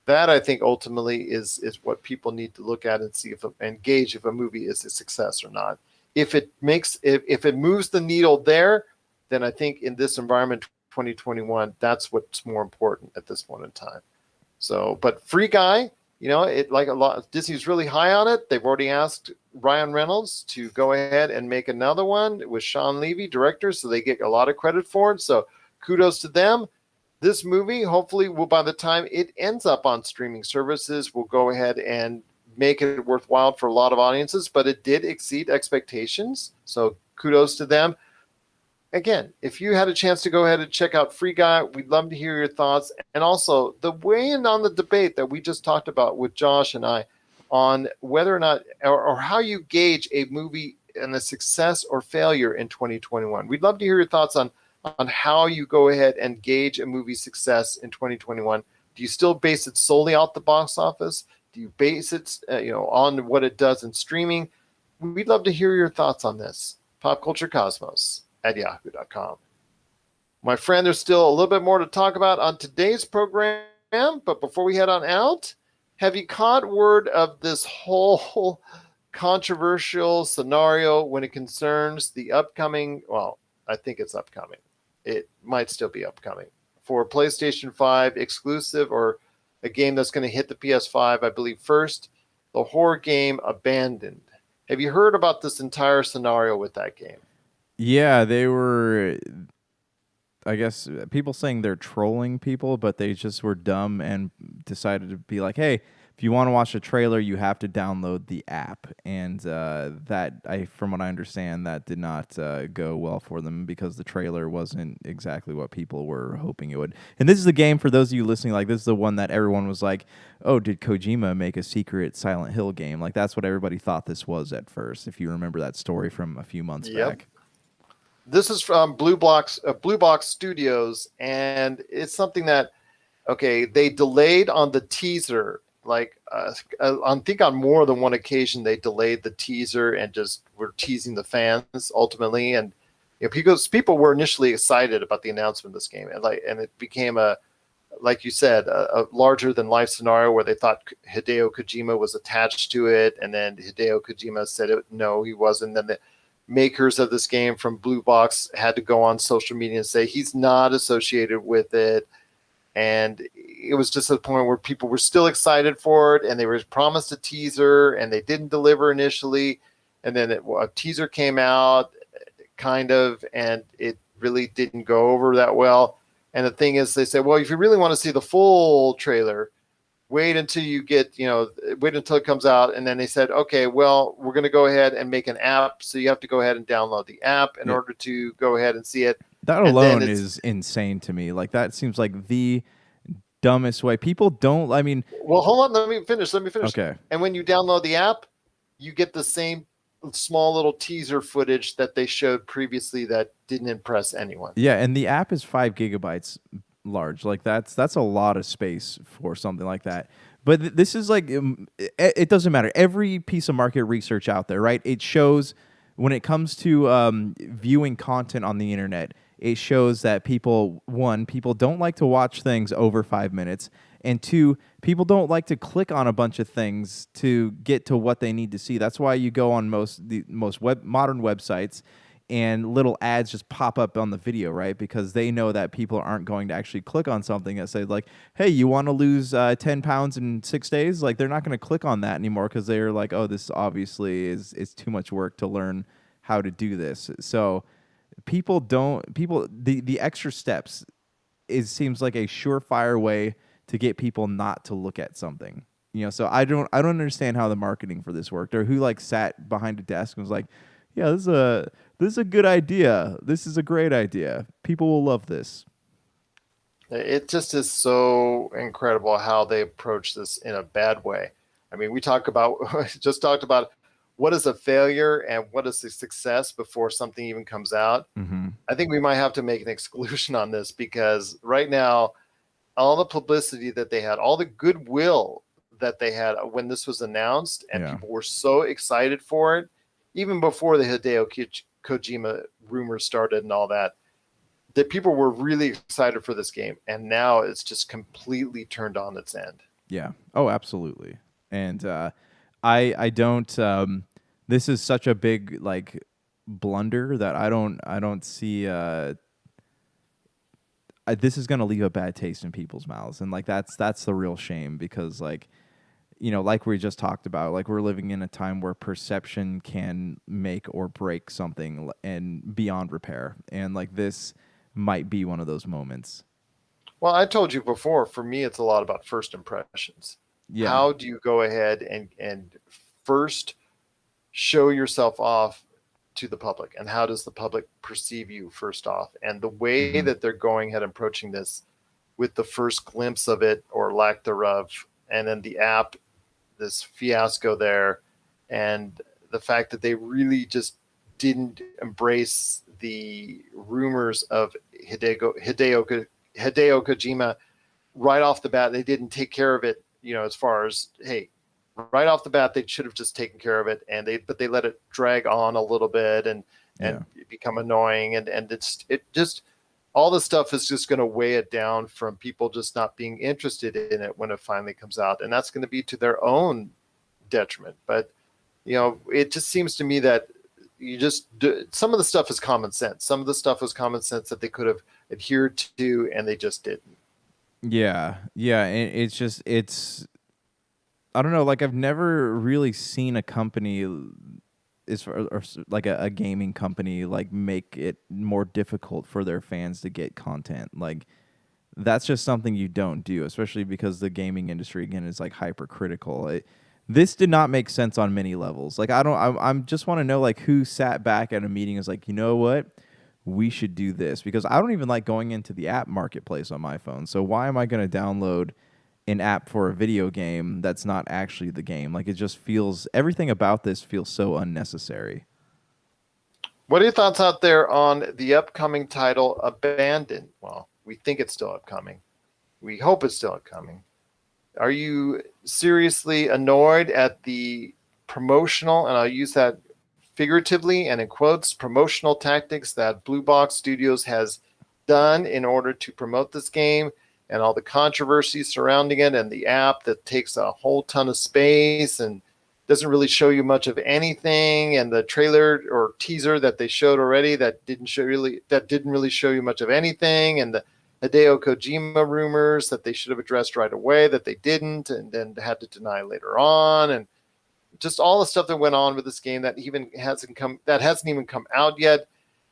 that I think ultimately is what people need to look at and see and gauge if a movie is a success or not. If it moves the needle there, then I think in this environment 2021, that's what's more important at this point in time. So, but Free Guy, it like a lot. Disney's really high on it. They've already asked Ryan Reynolds to go ahead and make another one with Sean Levy, director, so they get a lot of credit for it. So, kudos to them. This movie, hopefully, will by the time it ends up on streaming services, will go ahead and make it worthwhile for a lot of audiences. But it did exceed expectations, so kudos to them. Again, if you had a chance to go ahead and check out Free Guy, we'd love to hear your thoughts. And also the weigh in on the debate that we just talked about with Josh and I on whether or not, or how you gauge a movie and a success or failure in 2021. We'd love to hear your thoughts on how you go ahead and gauge a movie's success in 2021. Do you still base it solely off the box office? Do you base it, on what it does in streaming? We'd love to hear your thoughts on this. Pop Culture Cosmos at yahoo.com. My friend, there's still a little bit more to talk about on today's program, but before we head on out, have you caught word of this whole controversial scenario when it concerns the upcoming, well, I think it's upcoming. It might still be upcoming for PlayStation 5 exclusive, or a game that's going to hit the PS5, I believe, first, the horror game Abandoned. Have you heard about this entire scenario with that game? yeah, they were. I guess people saying they're trolling people, but they just were dumb and decided to be like, "Hey, if you want to watch the trailer, you have to download the app, and from what I understand, that did not go well for them because the trailer wasn't exactly what people were hoping it would. And this is the game for those of you listening. Like, this is the one that everyone was like, "Oh, did Kojima make a secret Silent Hill game?" Like, that's what everybody thought this was at first. If you remember that story from a few months Yep. back. This is from Blue Box Studios, and it's something that okay, they delayed on the teaser. Like I think on more than one occasion they delayed the teaser and just were teasing the fans ultimately. And because people were initially excited about the announcement of this game, and it became a like you said a larger than life scenario where they thought Hideo Kojima was attached to it, and then Hideo Kojima said no, he wasn't. Then the makers of this game from Blue Box had to go on social media and say he's not associated with it. And it was just a point where people were still excited for it, and they were promised a teaser, and they didn't deliver initially. And then a teaser came out, kind of, and it really didn't go over that well. And the thing is, they said, well, if you really want to see the full trailer, wait until wait until it comes out. And then they said, okay, well, we're going to go ahead and make an app. So you have to go ahead and download the app in order to go ahead and see it. That And then alone is insane to me. Like, that seems like the dumbest way. People don't. I mean, well, hold on. Let me finish. okay. And when you download the app, you get the same small little teaser footage that they showed previously that didn't impress anyone. Yeah, and the app is 5 GB large. Like, that's a lot of space for something like that. But this is like it doesn't matter. Every piece of market research out there, right? It shows when it comes to viewing content on the internet, it shows that people don't like to watch things over 5 minutes, and two, people don't like to click on a bunch of things to get to what they need to see. That's why you go on most modern websites, and little ads just pop up on the video, right? Because they know that people aren't going to actually click on something that says like, "Hey, you want to lose 10 pounds in 6 days?" Like, they're not going to click on that anymore because they're like, "Oh, this obviously is too much work to learn how to do this." So the extra steps seems like a surefire way to get people not to look at something. So I don't understand how the marketing for this worked, or who like sat behind a desk and was like, "Yeah, this is a good idea. This is a great idea. People will love this." It just is so incredible how they approach this in a bad way. I mean, we just talked about what is a failure and what is a success before something even comes out. Mm-hmm. I think we might have to make an exclusion on this because right now, all the publicity that they had, all the goodwill that they had when this was announced, and Yeah. people were so excited for it, even before the Hideo Kojima rumors started and all that, that people were really excited for this game. And now it's just completely turned on its end. Yeah. Oh, absolutely. And I don't. This is such a big like blunder that I don't see. This is gonna leave a bad taste in people's mouths, and like that's the real shame, because like, like we just talked about, like, we're living in a time where perception can make or break something and beyond repair, and like this might be one of those moments. Well, I told you before, for me, it's a lot about first impressions. Yeah. How do you go ahead and first show yourself off to the public, and how does the public perceive you first off? And the way Mm-hmm. that they're going ahead and approaching this with the first glimpse of it or lack thereof, and then the app, this fiasco there, and the fact that they really just didn't embrace the rumors of Hideo Kojima right off the bat. They didn't take care of it, as far as, hey, right off the bat they should have just taken care of it, but they let it drag on a little bit and Yeah. become annoying, and it just all this stuff is just going to weigh it down from people just not being interested in it when it finally comes out, and that's going to be to their own detriment. But it just seems to me that some of the stuff is common sense. Some of the stuff was common sense that they could have adhered to, and they just didn't. Yeah. Yeah. It's I don't know. Like, I've never really seen a company like a gaming company like make it more difficult for their fans to get content. Like, that's just something you don't do, especially because the gaming industry again is like hypercritical. This did not make sense on many levels. Like I don't, I'm just want to know like who sat back at a meeting and was like, you know what, we should do this because I don't even like going into the app marketplace on my phone. So why am I going to download an app for a video game that's not actually the game? Like it just feels everything about this feels so unnecessary. What are your thoughts out there on the upcoming title Abandoned? Well, we think it's still upcoming. We hope it's still upcoming. Are you seriously annoyed at the promotional, and I'll use that figuratively and in quotes, promotional tactics that Blue Box Studios has done in order to promote this game and all the controversy surrounding it and the app that takes a whole ton of space and doesn't really show you much of anything, and the trailer or teaser that they showed already that didn't really show you much of anything, and the Hideo Kojima rumors that they should have addressed right away that they didn't and then had to deny later on, and just all the stuff that went on with this game that hasn't even come out yet.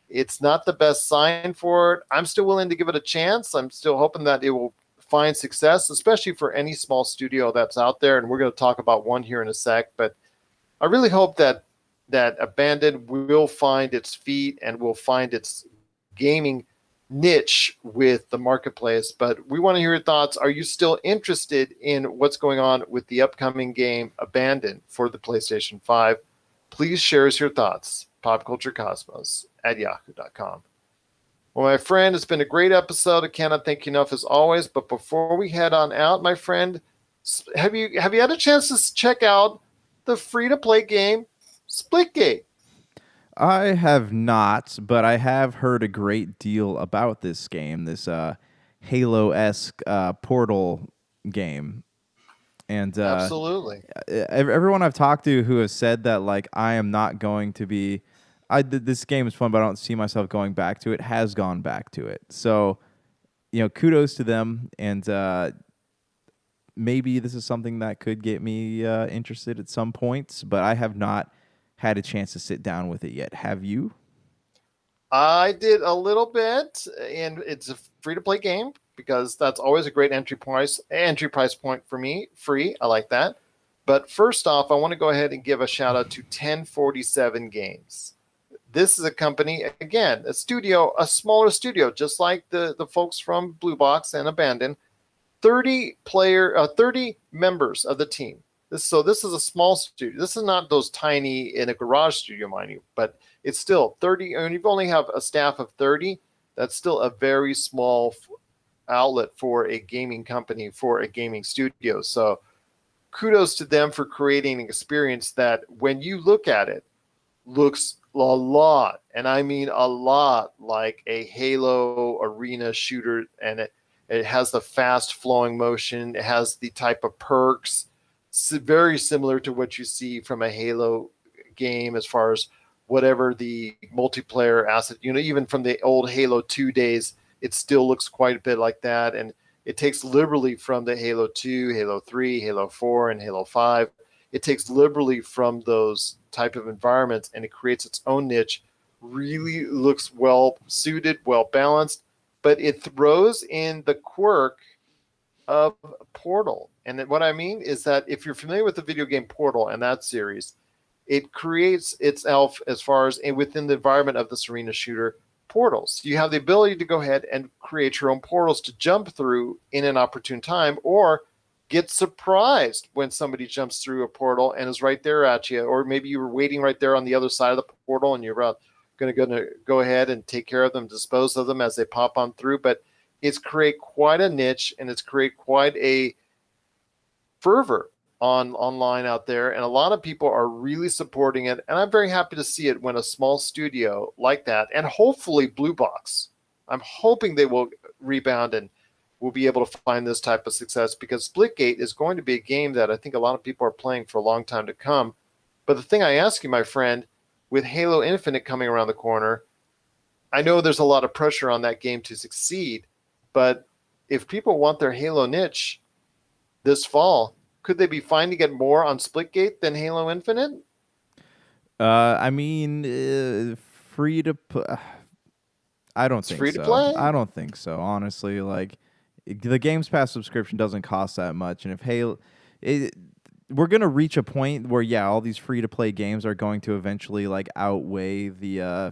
It's not the best sign for it. I'm still willing to give it a chance. I'm still hoping that it will find success, especially for any small studio that's out there. And we're going to talk about one here in a sec. But I really hope that Abandoned will find its feet and will find its gaming niche with the marketplace. But we want to hear your thoughts. Are you still interested in what's going on with the upcoming game Abandoned for the PlayStation 5? Please share us your thoughts. popculturecosmos@yahoo.com. Well, my friend, it's been a great episode. I cannot thank you enough as always. But before we head on out, my friend, have you had a chance to check out the free-to-play game Splitgate? I have not, but I have heard a great deal about this game, this Halo-esque Portal game. And Absolutely. everyone I've talked to who has said that like I am not going to be, this game is fun, but I don't see myself going back to it, has gone back to it. So, kudos to them, and maybe this is something that could get me interested at some points, but I have not had a chance to sit down with it yet. Have you? I did a little bit, and it's a free-to-play game because that's always a great entry price point for me. Free, I like that. But first off, I want to go ahead and give a shout out to 1047 Games. This is a company, again, a smaller studio, just like the folks from Blue Box and Abandon. 30 members of the team. This is a small studio. This is not those tiny in a garage studio, mind you, but it's still 30. And you only have a staff of 30. That's still a very small outlet for a gaming company, for a gaming studio. So kudos to them for creating an experience that when you look at it, looks a lot, and I mean a lot, like a Halo arena shooter, and it has the fast flowing motion. It has the type of perks, very similar to what you see from a Halo game as far as whatever the multiplayer asset, even from the old Halo 2 days, it still looks quite a bit like that. And it takes liberally from the Halo 2, Halo 3, Halo 4, and Halo 5. It takes liberally from those type of environments, and it creates its own niche. Really looks well suited, well balanced, but it throws in the quirk of Portal. And what I mean is that if you're familiar with the video game Portal and that series, it creates itself as far as within the environment of the Serena shooter portals. You have the ability to go ahead and create your own portals to jump through in an opportune time, or get surprised when somebody jumps through a portal and is right there at you, or maybe you were waiting right there on the other side of the portal and you're going to go ahead and take care of them, dispose of them as they pop on through. But it's create quite a niche, and it's create quite a fervor online out there, and a lot of people are really supporting it, and I'm very happy to see it when a small studio like that, and hopefully Blue Box, I'm hoping they will rebound and will be able to find this type of success, because Splitgate is going to be a game that I think a lot of people are playing for a long time to come. But the thing I ask you, my friend, with Halo Infinite coming around the corner, I know there's a lot of pressure on that game to succeed, but if people want their Halo niche this fall, could they be finding it more on Splitgate than Halo Infinite? I mean, free to. I don't It's think free to so. play. I don't think so. Honestly, like The Games Pass subscription doesn't cost that much, and if Halo, it, we're gonna reach a point where yeah, all these free to play games are going to eventually like outweigh the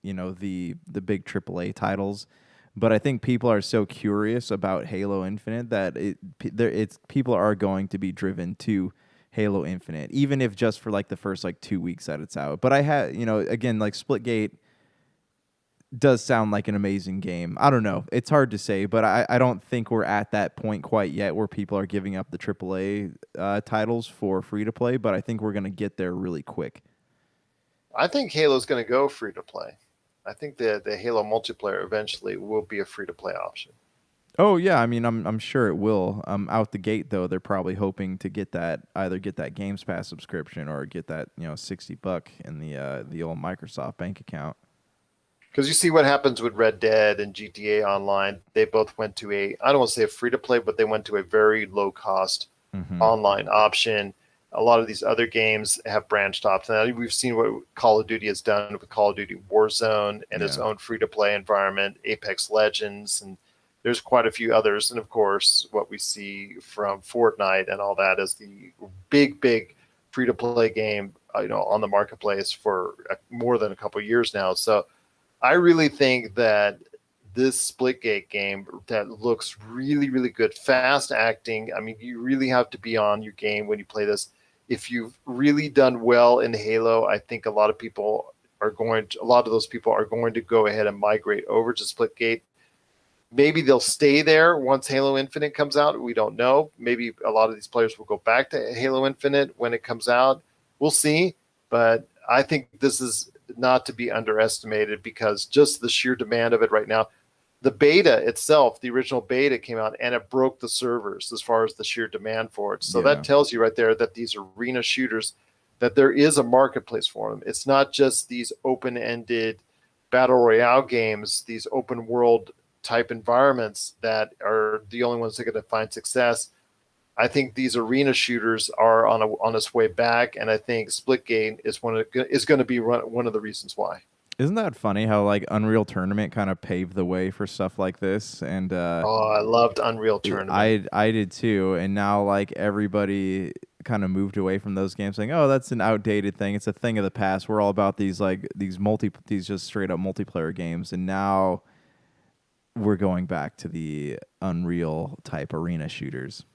the big AAA titles. But I think people are so curious about Halo Infinite that it's people are going to be driven to Halo Infinite, even if just for like the first like 2 weeks that it's out. But I had again like Splitgate does sound like an amazing game. I don't know. It's hard to say, but I don't think we're at that point quite yet where people are giving up the AAA titles for free to play, but I think we're going to get there really quick. I think Halo's going to go free to play. I think the Halo multiplayer eventually will be a free to play option. Oh yeah, I mean I'm sure it will. Out the gate though, they're probably hoping to get that either get that Games Pass subscription or get that, $60 in the old Microsoft bank account. Because you see what happens with Red Dead and GTA Online. They both went to I don't want to say a free to play, but they went to a very low cost Mhm. online option. A lot of these other games have branched off. Now we've seen what Call of Duty has done with Call of Duty Warzone and its Yeah. own free to play environment, Apex Legends, and there's quite a few others. And of course, what we see from Fortnite and all that is the big free to play game, on the marketplace for more than a couple of years now. So I really think that this Splitgate game that looks really, really good, fast acting. I mean, you really have to be on your game when you play this. If you've really done well in Halo, I think a lot of those people are going to go ahead and migrate over to Splitgate. Maybe they'll stay there once Halo Infinite comes out. We don't know. Maybe a lot of these players will go back to Halo Infinite when it comes out. We'll see. But I think this is not to be underestimated because just the sheer demand of it right now. The beta itself, the original beta came out and it broke the servers as far as the sheer demand for it. So that Yeah. tells you right there that these arena shooters, that there is a marketplace for them. It's not just these open-ended battle royale games, these open world type environments that are the only ones that are going to find success. I think these arena shooters are on its way back, and I think Splitgate is going to be one of the reasons why. Isn't that funny how like Unreal Tournament kind of paved the way for stuff like this? And Oh, I loved Unreal Tournament. I did too. And now like everybody kind of moved away from those games, saying, "Oh, that's an outdated thing. It's a thing of the past. We're all about these just straight up multiplayer games." And now we're going back to the Unreal type arena shooters.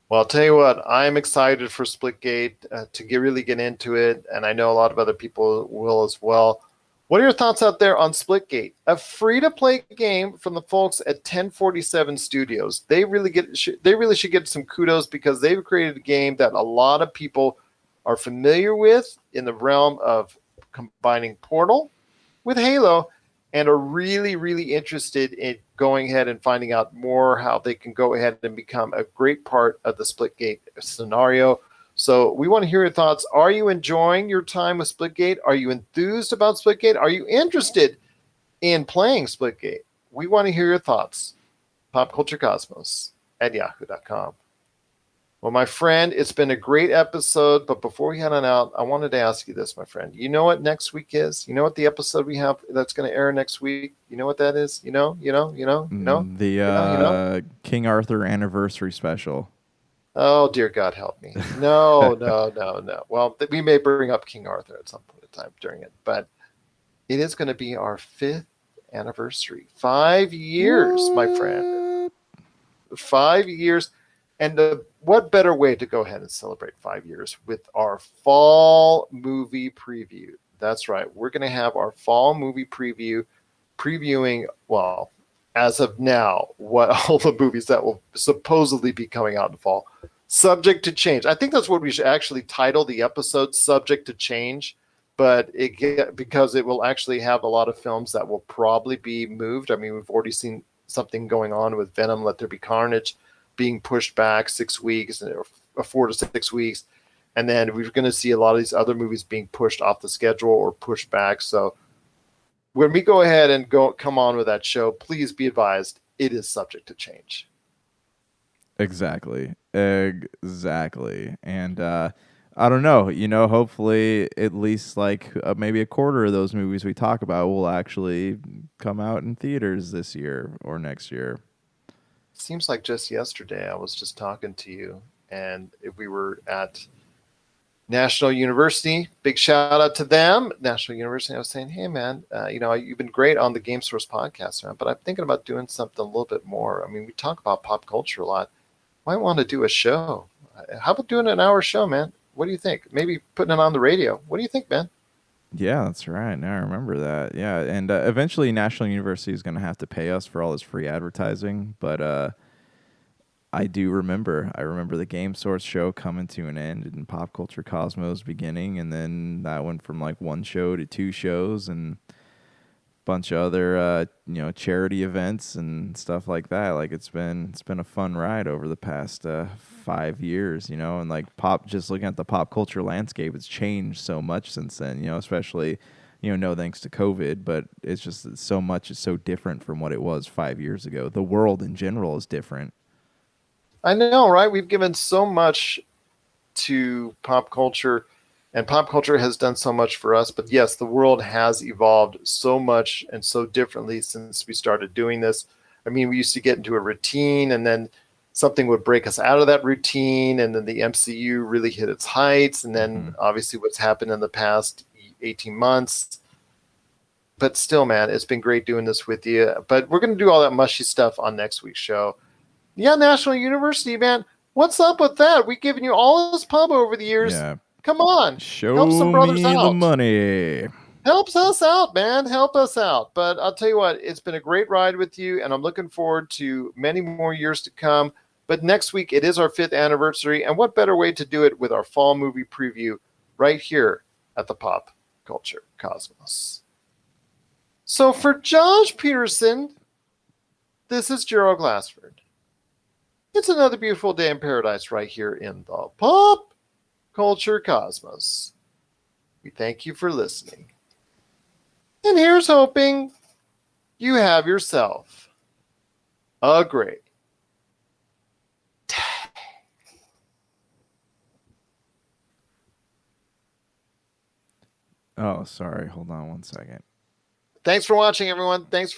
Well, I'll tell you what, I'm excited for Splitgate to really get into it, and I know a lot of other people will as well. What are your thoughts out there on Splitgate? A free-to-play game from the folks at 1047 Studios. They really should get some kudos because they've created a game that a lot of people are familiar with in the realm of combining Portal with Halo and are really, really interested in going ahead and finding out more how they can go ahead and become a great part of the Splitgate scenario. So we want to hear your thoughts. Are you enjoying your time with Splitgate? Are you enthused about Splitgate? Are you interested in playing Splitgate? We want to hear your thoughts. popculturecosmos@yahoo.com. Well, my friend, it's been a great episode, but before we head on out, I wanted to ask you this, my friend. You know what next week is? You know what the episode we have that's going to air next week? You know what that is? The You know? King Arthur anniversary special. Oh, dear God, help me. No, no, no, no. Well, we may bring up King Arthur at some point in time during it, but it is going to be our 5th anniversary. 5 years, my friend. 5 years. And what better way to go ahead and celebrate 5 years with our fall movie preview? That's right. We're going to have our fall movie preview, previewing, well, as of now, what all the movies that will supposedly be coming out in fall. Subject to change. I think that's what we should actually title the episode, Subject to Change. But because it will actually have a lot of films that will probably be moved. I mean, we've already seen something going on with Venom, Let There Be Carnage, being pushed back 6 weeks or 4 to 6 weeks. And then we're going to see a lot of these other movies being pushed off the schedule or pushed back. So when we go ahead and come on with that show, please be advised it is subject to change. Exactly. And I don't know, hopefully at least like maybe a quarter of those movies we talk about will actually come out in theaters this year or next year. Seems like just yesterday I was just talking to you, and we were at National University. Big shout out to them, National University. I was saying, hey man, you've been great on the Game Source podcast, man, but I'm thinking about doing something a little bit more. I mean, we talk about pop culture a lot. Might want to do a show. How about doing an hour show, man? What do you think? Maybe putting it on the radio. What do you think, man? Yeah, that's right. Now I remember that. Yeah, and eventually National University is going to have to pay us for all this free advertising, but I do remember. I remember the Game Source show coming to an end and Pop Culture Cosmos beginning, and then that went from like one show to two shows and a bunch of other charity events and stuff like that. Like it's been a fun ride over the past 5 years, and like pop. Just looking at the pop culture landscape, it's changed so much since then. Especially no thanks to COVID, but it's just that so much is so different from what it was 5 years ago. The world in general is different. I know, right? We've given so much to pop culture, and pop culture has done so much for us. But yes, the world has evolved so much and so differently since we started doing this. I mean, we used to get into a routine, and then something would break us out of that routine, and then the MCU really hit its heights, and then Hmm. obviously what's happened in the past 18 months. But still, man, it's been great doing this with you. But we're going to do all that mushy stuff on next week's show. Yeah, National University, man. What's up with that? We've given you all this pub over the years. Yeah. Come on, help some Show brothers me the out. money. Helps us out, man. Help us out. But I'll tell you what, it's been a great ride with you, and I'm looking forward to many more years to come. But next week, it is our 5th anniversary, and what better way to do it with our fall movie preview right here at the Pop Culture Cosmos. So for Josh Peterson, this is Gerald Glassford. It's another beautiful day in paradise right here in the Pop Culture Cosmos. We thank you for listening. And here's hoping you have yourself a great day. Oh, sorry. Hold on one second. Thanks for watching, everyone. Thanks